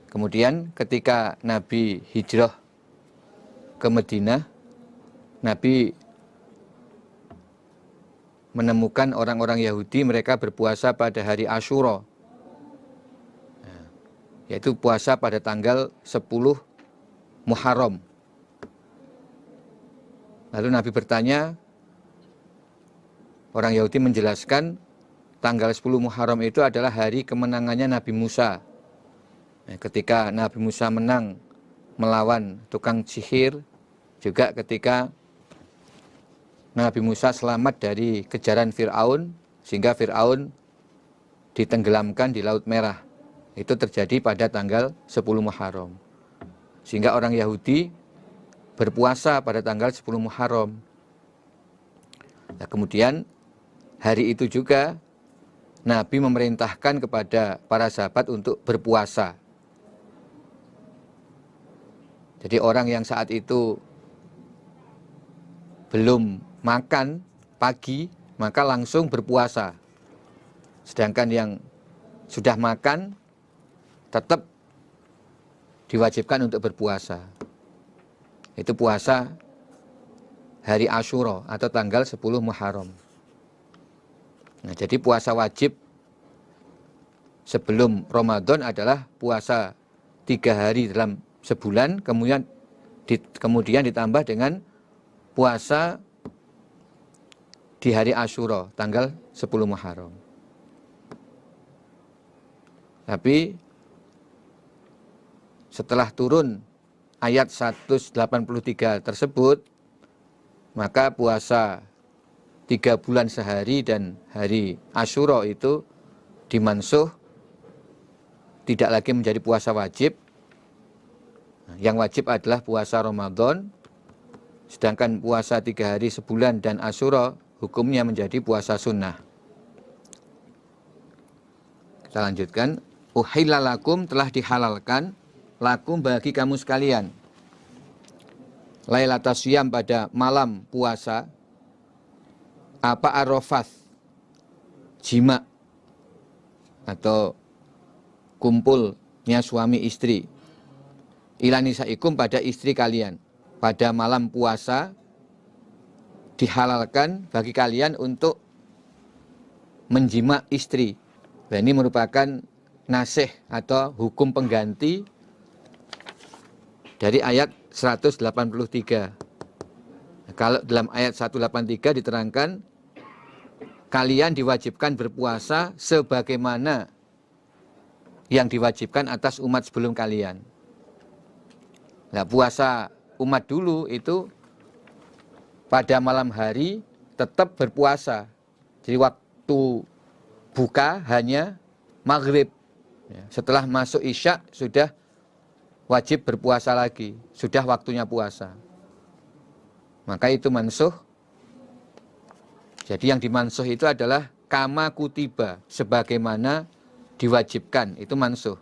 [SPEAKER 2] Kemudian ketika Nabi hijrah ke Madinah, Nabi menemukan orang-orang Yahudi, mereka berpuasa pada hari Asyura, yaitu puasa pada tanggal 10 Muharram. Lalu Nabi bertanya, orang Yahudi menjelaskan tanggal 10 Muharram itu adalah hari kemenangannya Nabi Musa. Ketika Nabi Musa menang melawan tukang sihir, juga ketika Nabi Musa selamat dari kejaran Fir'aun, sehingga Fir'aun ditenggelamkan di Laut Merah. Itu terjadi pada tanggal 10 Muharram. Sehingga orang Yahudi berpuasa pada tanggal 10 Muharram. Nah, kemudian hari itu juga Nabi memerintahkan kepada para sahabat untuk berpuasa. Jadi orang yang saat itu belum makan pagi, maka langsung berpuasa. Sedangkan yang sudah makan tetap diwajibkan untuk berpuasa. Itu puasa hari Asyura atau tanggal 10 Muharram. Nah, jadi puasa wajib sebelum Ramadan adalah puasa 3 hari dalam sebulan, kemudian ditambah dengan puasa di hari Asyura tanggal 10 Muharram. Tapi setelah turun ayat 183 tersebut, maka puasa 3 bulan sehari dan hari Asyura itu dimansuh, tidak lagi menjadi puasa wajib. Yang wajib adalah puasa Ramadan, sedangkan puasa 3 hari sebulan dan Asyura hukumnya menjadi puasa sunnah. Kita lanjutkan. Uhilla lakum, telah dihalalkan lakum bagi kamu sekalian. Lailatul Syiyam, pada malam puasa. Apa arafat? Jima atau kumpulnya suami istri. Ila nisaikum, pada istri kalian. Pada malam puasa dihalalkan bagi kalian untuk menjima istri. Dan ini merupakan nasih atau hukum pengganti dari ayat 183. Kalau dalam ayat 183 diterangkan, kalian diwajibkan berpuasa sebagaimana yang diwajibkan atas umat sebelum kalian. Nah, puasa umat dulu itu pada malam hari tetap berpuasa. Jadi waktu buka hanya maghrib. Setelah masuk Isya sudah wajib berpuasa lagi. Sudah waktunya puasa. Maka itu mansuh. Jadi yang dimansuh itu adalah kama kutiba, sebagaimana diwajibkan. Itu mansuh.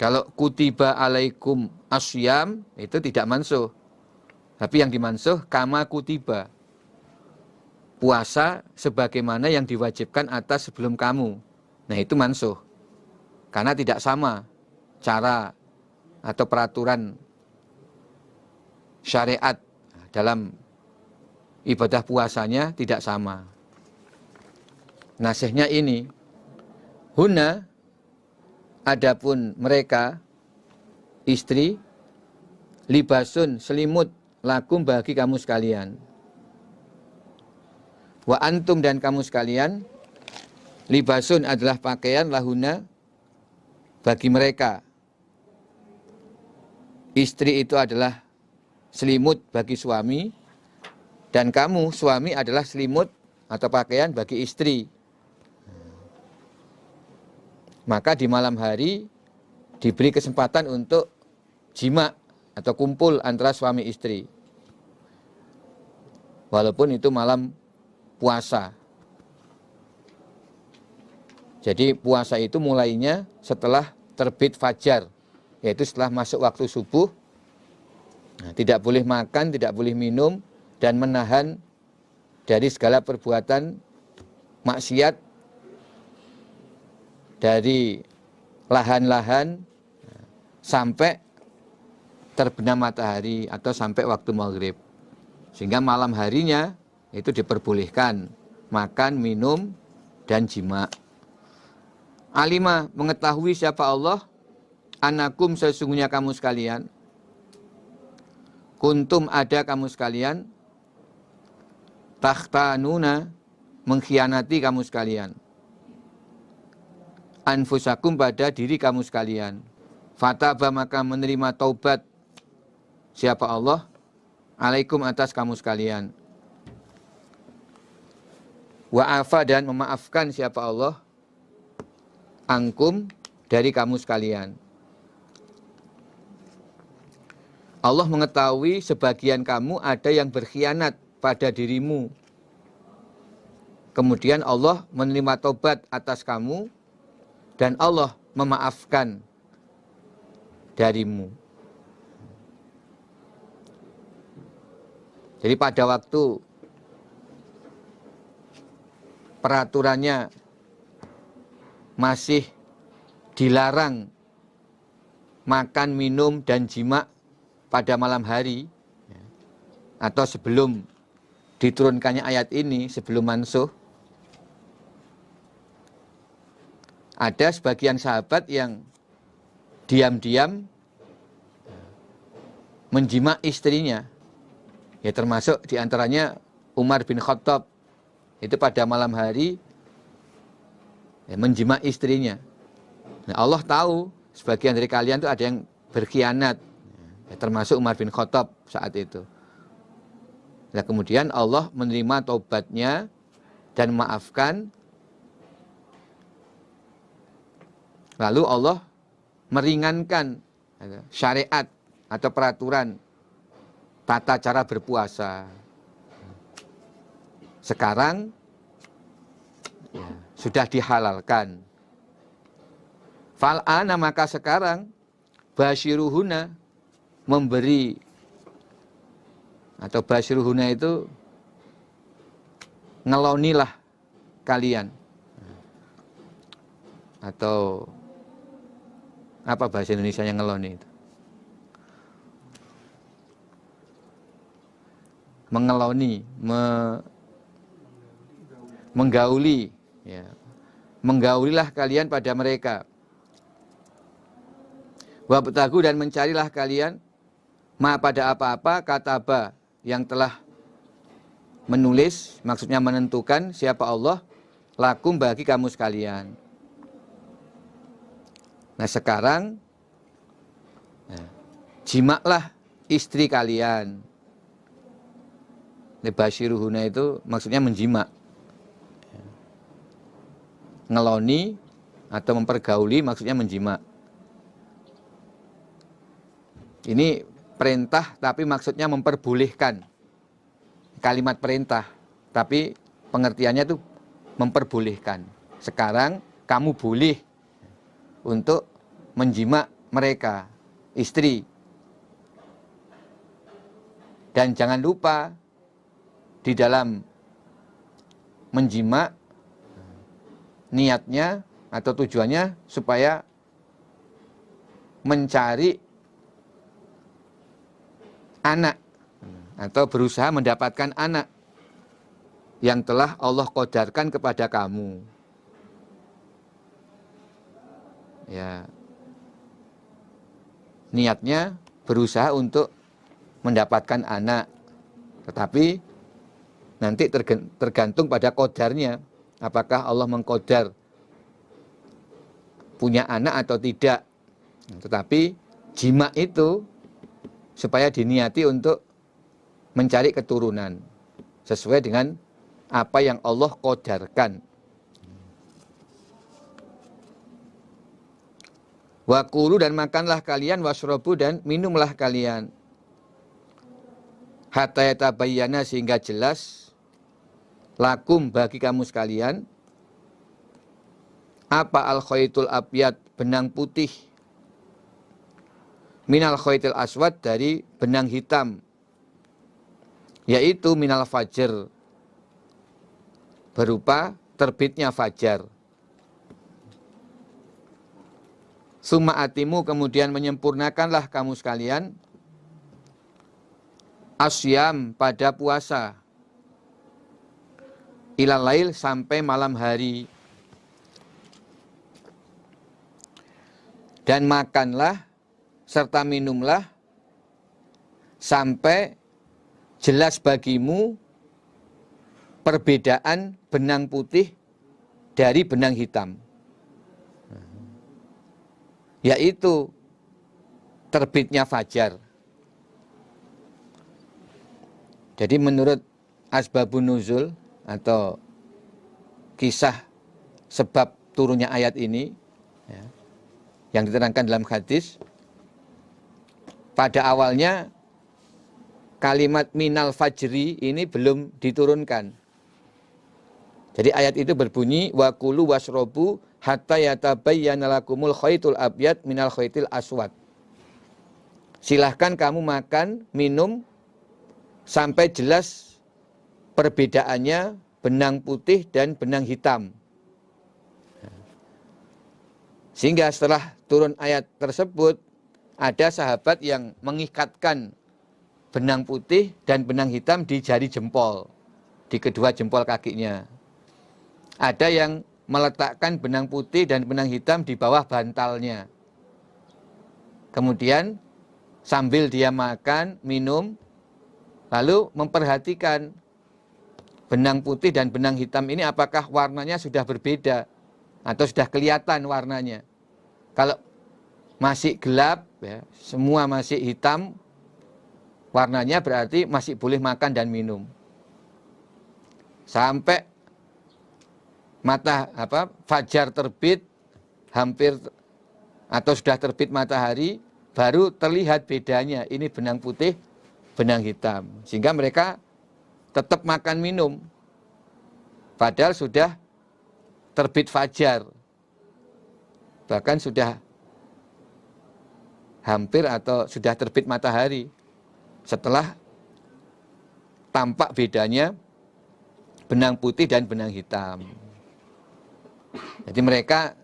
[SPEAKER 2] Kalau kutiba alaikum asyam, itu tidak mansuh. Tapi yang dimansuh kama kutiba, puasa sebagaimana yang diwajibkan atas sebelum kamu. Nah, itu mansuh. Karena tidak sama cara atau peraturan syariat dalam ibadah puasanya, tidak sama. Nasihnya ini, huna, adapun mereka istri, libasun, selimut, lakum bagi kamu sekalian. Wa antum, dan kamu sekalian, libasun adalah pakaian, lahuna, bagi mereka. Istri itu adalah selimut bagi suami, dan kamu suami adalah selimut atau pakaian bagi istri. Maka di malam hari diberi kesempatan untuk jima atau kumpul antara suami istri. Walaupun itu malam puasa. Jadi puasa itu mulainya setelah terbit fajar, yaitu setelah masuk waktu subuh. Nah, tidak boleh makan, tidak boleh minum, dan menahan dari segala perbuatan maksiat dari lahan-lahan sampai terbenam matahari atau sampai waktu maghrib. Sehingga malam harinya itu diperbolehkan makan, minum, dan jima. Alimah, mengetahui siapa Allah, anakum, sesungguhnya kamu sekalian, kuntum, ada kamu sekalian, takhtanuna, mengkhianati kamu sekalian, anfusakum, pada diri kamu sekalian, fataba, maka menerima taubat siapa Allah, alaikum, atas kamu sekalian, wa'afa, dan memaafkan siapa Allah, angkum, dari kamu sekalian. Allah mengetahui sebagian kamu ada yang berkhianat pada dirimu. Kemudian Allah menerima tobat atas kamu dan Allah memaafkan darimu. Jadi pada waktu peraturannya masih dilarang makan, minum, dan jima pada malam hari, atau sebelum diturunkannya ayat ini, sebelum mansuh, ada sebagian sahabat yang diam-diam menjima istrinya. Ya, termasuk diantaranya Umar bin Khattab. Itu pada malam hari ya, menjima istrinya. Nah, Allah tahu sebagian dari kalian itu ada yang berkhianat. Ya, termasuk Umar bin Khattab saat itu. Nah, kemudian Allah menerima taubatnya dan maafkan. Lalu Allah meringankan syariat atau peraturan tata cara berpuasa. Sekarang ya, sudah dihalalkan. Fal'ana, maka sekarang basyiruhuna, memberi, atau basyiruhuna itu ngelonilah kalian. Atau apa bahasa Indonesia yang ngeloni itu? Mengeloni, menggauli, ya. Menggaulilah kalian pada mereka. Wabtagu, dan mencarilah kalian ma pada apa-apa kataba yang telah menulis, maksudnya menentukan siapa Allah, lakum bagi kamu sekalian. Nah sekarang ya, jimaklah istri kalian. Basyiruhuna itu maksudnya menjima, ngeloni atau mempergauli maksudnya menjima. Ini perintah tapi maksudnya memperbolehkan. Kalimat perintah tapi pengertiannya itu memperbolehkan. Sekarang kamu boleh untuk menjima mereka, istri. Dan jangan lupa di dalam menjima niatnya atau tujuannya supaya mencari anak atau berusaha mendapatkan anak yang telah Allah qadarkan kepada kamu. Ya, niatnya berusaha untuk mendapatkan anak, tetapi nanti tergantung pada qadarnya, apakah Allah mengqadar punya anak atau tidak. Tetapi jima itu supaya diniati untuk mencari keturunan sesuai dengan apa yang Allah qadarkan. Wa kulu, dan makanlah kalian, wasrobu, dan minumlah kalian, hatta yatabayyana, sehingga jelas, lakum bagi kamu sekalian, apa al-khaytul abyad, benang putih, minal khaytil aswad, dari benang hitam, yaitu minal fajr, berupa terbitnya fajar. Summa atimu, kemudian menyempurnakanlah kamu sekalian, asyam, pada puasa, ilal lail, sampai malam hari. Dan makanlah serta minumlah sampai jelas bagimu perbedaan benang putih dari benang hitam, yaitu terbitnya fajar. Jadi menurut asbabun nuzul atau kisah sebab turunnya ayat ini, ya, yang diterangkan dalam hadis, pada awalnya kalimat minal fajri ini belum diturunkan. Jadi ayat itu berbunyi wa kulu wasrobu hatta yatabayyana lakumul khaytul abyad minal khaytil aswad. Silahkan kamu makan, minum sampai jelas perbedaannya benang putih dan benang hitam. Sehingga setelah turun ayat tersebut, ada sahabat yang mengikatkan benang putih dan benang hitam di jari jempol, di kedua jempol kakinya. Ada yang meletakkan benang putih dan benang hitam di bawah bantalnya. Kemudian sambil dia makan, minum, lalu memperhatikan benang putih dan benang hitam ini apakah warnanya sudah berbeda atau sudah kelihatan warnanya. Kalau masih gelap, ya, semua masih hitam, warnanya berarti masih boleh makan dan minum. Sampai fajar terbit, hampir atau sudah terbit matahari, baru terlihat bedanya. Ini benang putih, benang hitam. Sehingga mereka tetap makan minum. Padahal sudah terbit fajar. Bahkan sudah hampir atau sudah terbit matahari. Setelah tampak bedanya benang putih dan benang hitam. Jadi mereka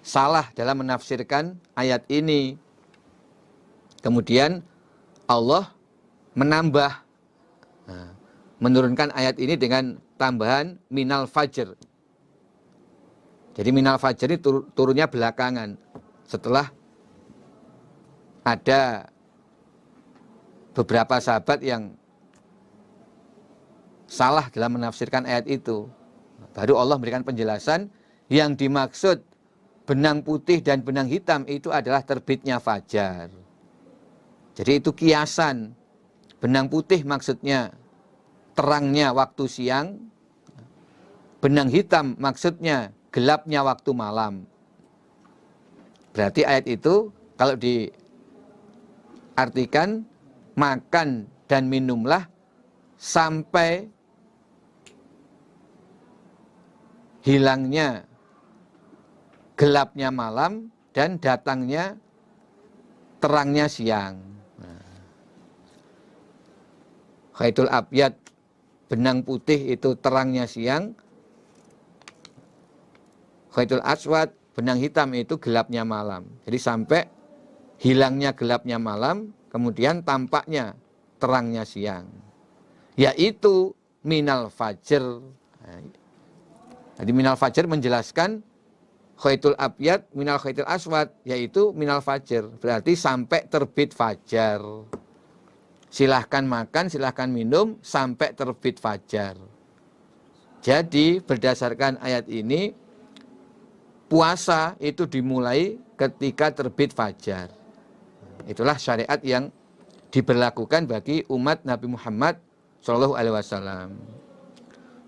[SPEAKER 2] salah dalam menafsirkan ayat ini. Kemudian Allah menambah, menurunkan ayat ini dengan tambahan minal fajr. Jadi minal fajr ini turunnya belakangan. Setelah ada beberapa sahabat yang salah dalam menafsirkan ayat itu. Baru Allah memberikan penjelasan yang dimaksud benang putih dan benang hitam itu adalah terbitnya fajar. Jadi itu kiasan. Benang putih maksudnya terangnya waktu siang. Benang hitam maksudnya gelapnya waktu malam. Berarti ayat itu kalau diartikan makan dan minumlah sampai hilangnya gelapnya malam dan datangnya terangnya siang. Khaitul abyad, benang putih itu terangnya siang. Khaitul aswad, benang hitam itu gelapnya malam. Jadi sampai hilangnya gelapnya malam, kemudian tampaknya terangnya siang. Yaitu minal fajr. Jadi minal fajr menjelaskan khaitul abyad minal khaitul aswad, yaitu minal fajr. Berarti sampai terbit fajar. Silahkan makan, silahkan minum sampai terbit fajar. Jadi berdasarkan ayat ini, puasa itu dimulai ketika terbit fajar. Itulah syariat yang diberlakukan bagi umat Nabi Muhammad SAW.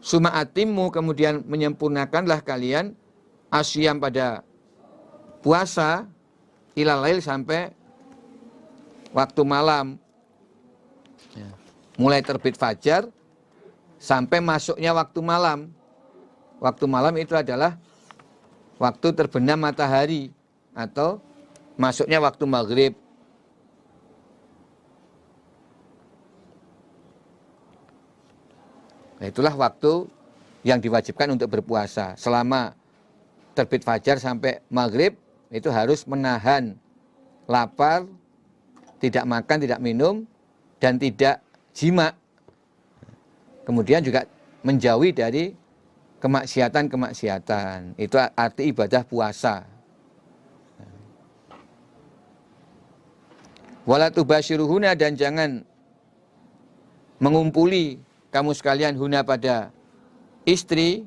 [SPEAKER 2] Suma atimmu, kemudian menyempurnakanlah kalian asyam pada puasa ilal lail sampai waktu malam. Mulai terbit fajar sampai masuknya waktu malam. Waktu malam itu adalah waktu terbenam matahari atau masuknya waktu maghrib. Nah, itulah waktu yang diwajibkan untuk berpuasa. Selama terbit fajar sampai maghrib itu harus menahan lapar, tidak makan, tidak minum, dan tidak jima. Kemudian juga menjauhi dari kemaksiatan-kemaksiatan. Itu arti ibadah puasa. Wala tubasyiruhuna, dan jangan mengumpuli kamu sekalian huna pada istri,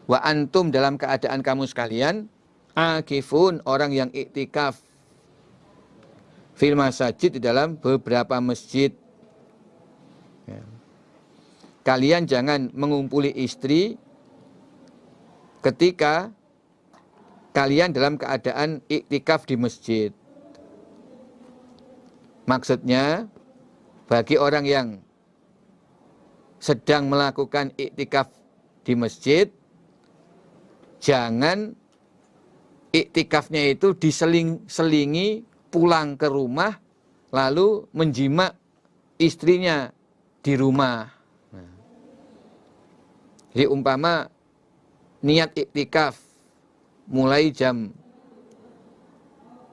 [SPEAKER 2] wa antum dalam keadaan kamu sekalian akifun orang yang iktikaf fil masajid di dalam beberapa masjid. Kalian jangan mengumpuli istri ketika kalian dalam keadaan iktikaf di masjid. Maksudnya bagi orang yang sedang melakukan iktikaf di masjid, jangan iktikafnya itu diselingi pulang ke rumah lalu menjima istrinya di rumah. Jadi umpama niat iktikaf mulai jam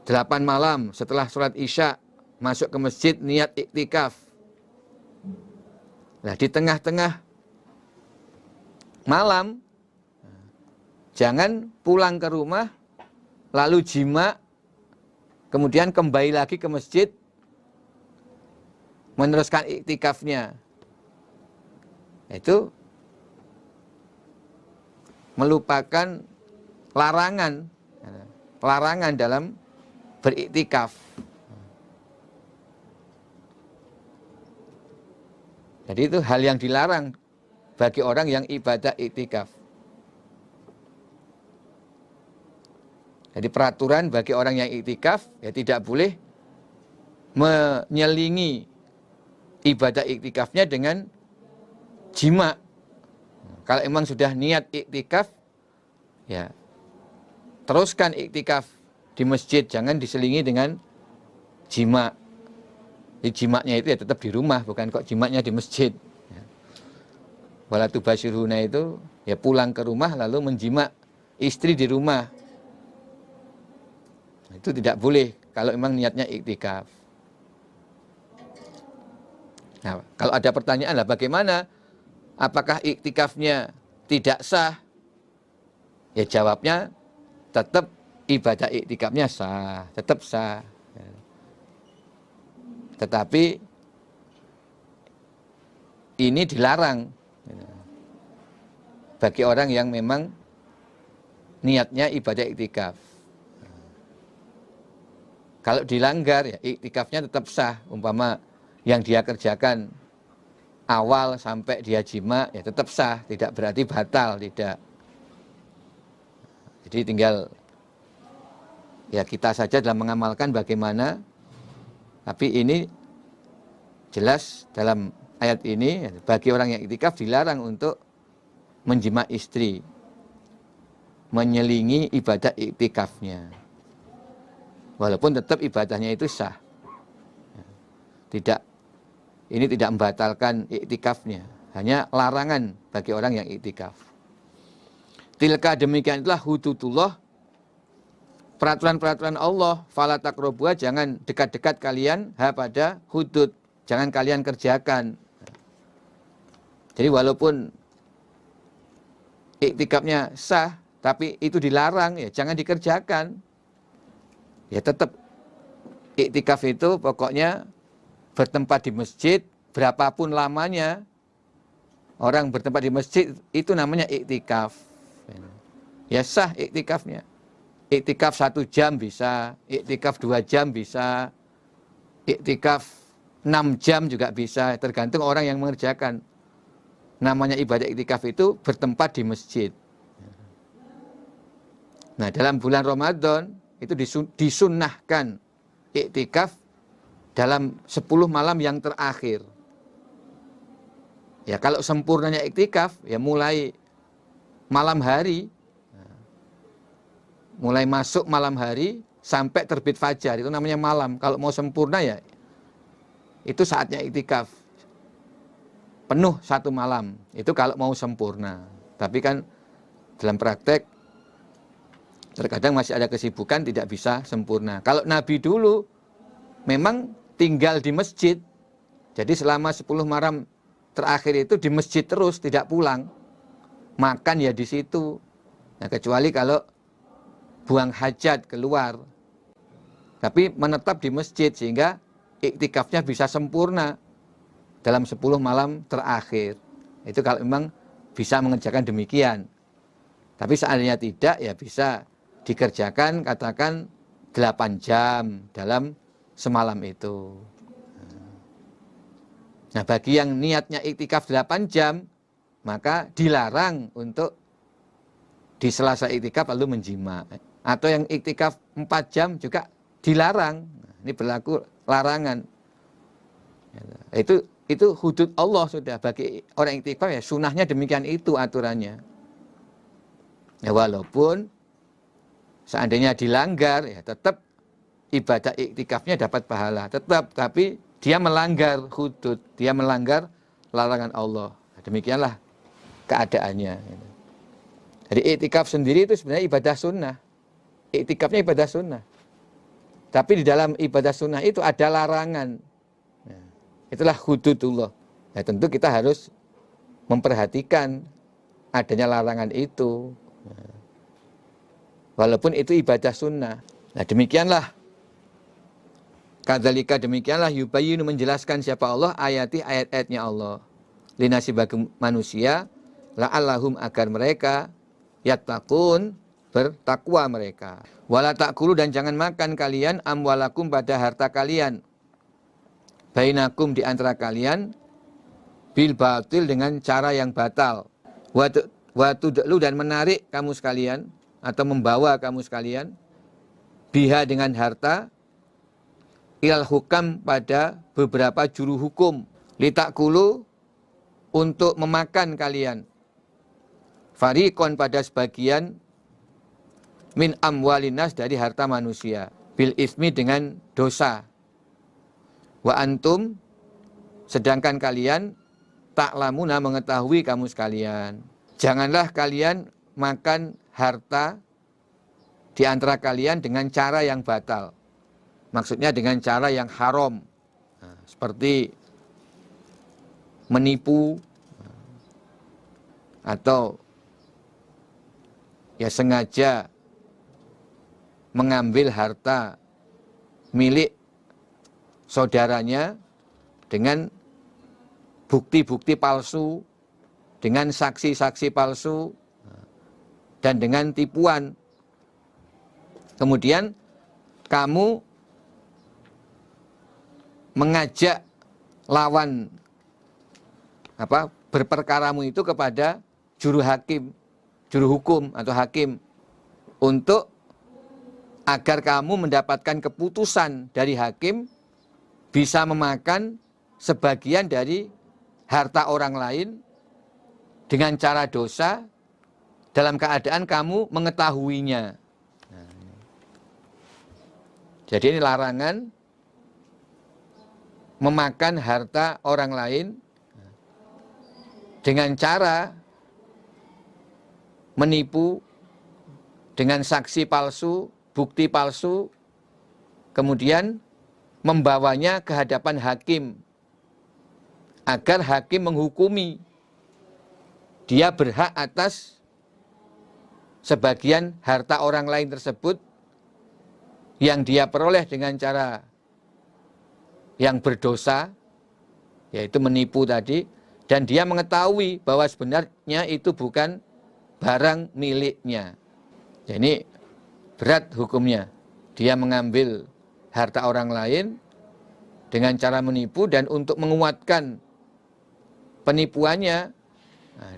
[SPEAKER 2] 8 malam setelah sholat Isya masuk ke masjid niat iktikaf. Nah, di tengah-tengah malam jangan pulang ke rumah lalu jima kemudian kembali lagi ke masjid meneruskan iktikafnya. Itu melupakan larangan dalam beriktikaf. Jadi itu hal yang dilarang bagi orang yang ibadah iktikaf. Jadi peraturan bagi orang yang iktikaf ya tidak boleh menyelingi ibadah iktikafnya dengan jima. Kalau emang sudah niat iktikaf ya teruskan iktikaf di masjid, jangan diselingi dengan jima. Jadi jimaknya itu ya tetap di rumah, bukan kok jimaknya di masjid. Wala tubashiruna itu ya pulang ke rumah lalu menjimak istri di rumah. Itu tidak boleh kalau memang niatnya iktikaf. Nah, kalau ada pertanyaan lah bagaimana? Apakah iktikafnya tidak sah? Ya jawabnya tetap ibadah iktikafnya sah, tetap sah. Tetapi ini dilarang bagi orang yang memang niatnya ibadah iktikaf. Kalau dilanggar ya iktikafnya tetap sah. Umpama yang dia kerjakan awal sampai dia jima ya tetap sah, tidak berarti batal, tidak. Jadi tinggal ya kita saja dalam mengamalkan bagaimana. Tapi ini jelas dalam ayat ini bagi orang yang iktikaf dilarang untuk menjima istri, menyelingi ibadah iktikafnya. Walaupun tetap ibadahnya itu sah. Ini tidak membatalkan iktikafnya, hanya larangan bagi orang yang iktikaf. Tilka demikian itulah hududullah, peraturan-peraturan Allah, fala taqrabuha, jangan dekat-dekat kalian pada hudud, jangan kalian kerjakan. Jadi walaupun iktikafnya sah, tapi itu dilarang, ya jangan dikerjakan. Ya tetap iktikaf itu pokoknya bertempat di masjid, berapapun lamanya orang bertempat di masjid itu namanya iktikaf. Ya sah iktikafnya. Iktikaf 1 jam bisa, iktikaf 2 jam bisa, iktikaf 6 jam juga bisa, tergantung orang yang mengerjakan. Namanya ibadah iktikaf itu bertempat di masjid. Nah, dalam bulan Ramadan itu disunnahkan iktikaf dalam 10 malam yang terakhir. Ya kalau sempurnanya iktikaf ya mulai malam hari, mulai masuk malam hari sampai terbit fajar, itu namanya malam. Kalau mau sempurna ya itu saatnya iktikaf penuh 1 malam, itu kalau mau sempurna. Tapi kan dalam praktek terkadang masih ada kesibukan, tidak bisa sempurna. Kalau Nabi dulu memang tinggal di masjid, jadi selama 10 malam terakhir itu di masjid terus, tidak pulang. Makan ya di situ. Nah, kecuali kalau buang hajat keluar. Tapi menetap di masjid sehingga iktikafnya bisa sempurna dalam 10 malam terakhir. Itu kalau memang bisa mengerjakan demikian. Tapi seandainya tidak ya bisa dikerjakan katakan 8 jam dalam semalam itu. Nah, bagi yang niatnya iktikaf 8 jam, maka dilarang untuk di selasa iktikaf lalu menjima. Atau yang iktikaf 4 jam juga dilarang. Ini berlaku larangan. Itu hudud Allah sudah. Bagi orang iktikaf ya sunahnya demikian itu aturannya. Ya, walaupun seandainya dilanggar ya tetap ibadah iktikafnya dapat pahala. Tetap, tapi dia melanggar hudud, dia melanggar larangan Allah. Demikianlah keadaannya. Jadi iktikaf sendiri itu sebenarnya ibadah sunnah. Iktikafnya ibadah sunnah. Tapi di dalam ibadah sunnah itu ada larangan. Nah, itulah hududullah. Nah, tentu kita harus memperhatikan adanya larangan itu. Nah, walaupun itu ibadah sunnah. Nah, demikianlah. Kadzalika demikianlah yubayyinu menjelaskan siapa Allah ayati ayat-ayatnya Allah. Linasi bagi manusia la'allahum agar mereka yattaqun bertakwa mereka. Wala ta'kulu dan jangan makan kalian amwalakum pada harta kalian. Bainakum di antara kalian bil batil dengan cara yang batal. Wa tudlu dan menarik kamu sekalian atau membawa kamu sekalian biha dengan harta ilal hukam pada beberapa juru hukum. Litakulu untuk memakan kalian. Fariqon pada sebagian min amwalinas dari harta manusia. Bil ismi dengan dosa. Wa antum sedangkan kalian ta'lamuna mengetahui kamu sekalian. Janganlah kalian makan harta di antara kalian dengan cara yang batal. Maksudnya dengan cara yang haram. Nah, seperti menipu atau ya sengaja mengambil harta milik saudaranya dengan bukti-bukti palsu, dengan saksi-saksi palsu, dan dengan tipuan. Kemudian kamu mengajak lawan berperkaramu itu kepada juru hukum atau hakim untuk agar kamu mendapatkan keputusan dari hakim bisa memakan sebagian dari harta orang lain dengan cara dosa dalam keadaan kamu mengetahuinya. Jadi ini larangan memakan harta orang lain dengan cara menipu, dengan saksi palsu, bukti palsu, kemudian membawanya ke hadapan hakim agar hakim menghukumi dia berhak atas sebagian harta orang lain tersebut yang dia peroleh dengan cara yang berdosa, yaitu menipu tadi, dan dia mengetahui bahwa sebenarnya itu bukan barang miliknya. Jadi berat hukumnya. Dia mengambil harta orang lain dengan cara menipu, dan untuk menguatkan penipuannya,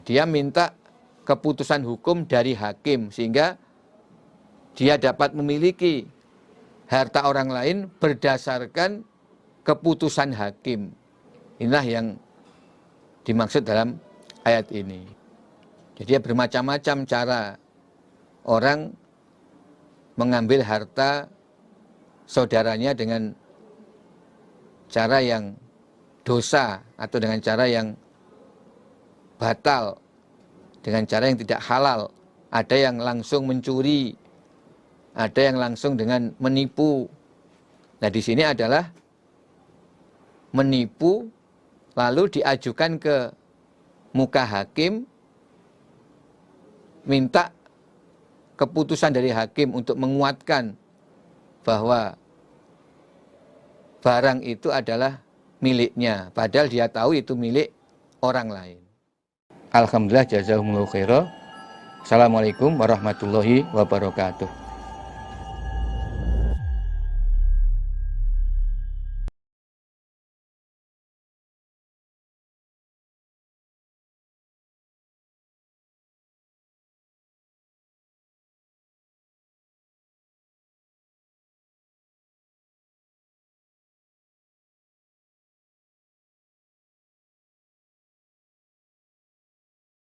[SPEAKER 2] dia minta keputusan hukum dari hakim sehingga dia dapat memiliki harta orang lain berdasarkan keputusan hakim. Inilah yang dimaksud dalam ayat ini. Jadi bermacam-macam cara orang mengambil harta saudaranya dengan cara yang dosa atau dengan cara yang batal, dengan cara yang tidak halal. Ada yang langsung mencuri, ada yang langsung dengan menipu. Nah, di sini adalah menipu lalu diajukan ke muka hakim, minta keputusan dari hakim untuk menguatkan bahwa barang itu adalah miliknya, padahal dia tahu itu milik orang lain. Alhamdulillah, jazakumullahu khairan. Assalamualaikum warahmatullahi wabarakatuh.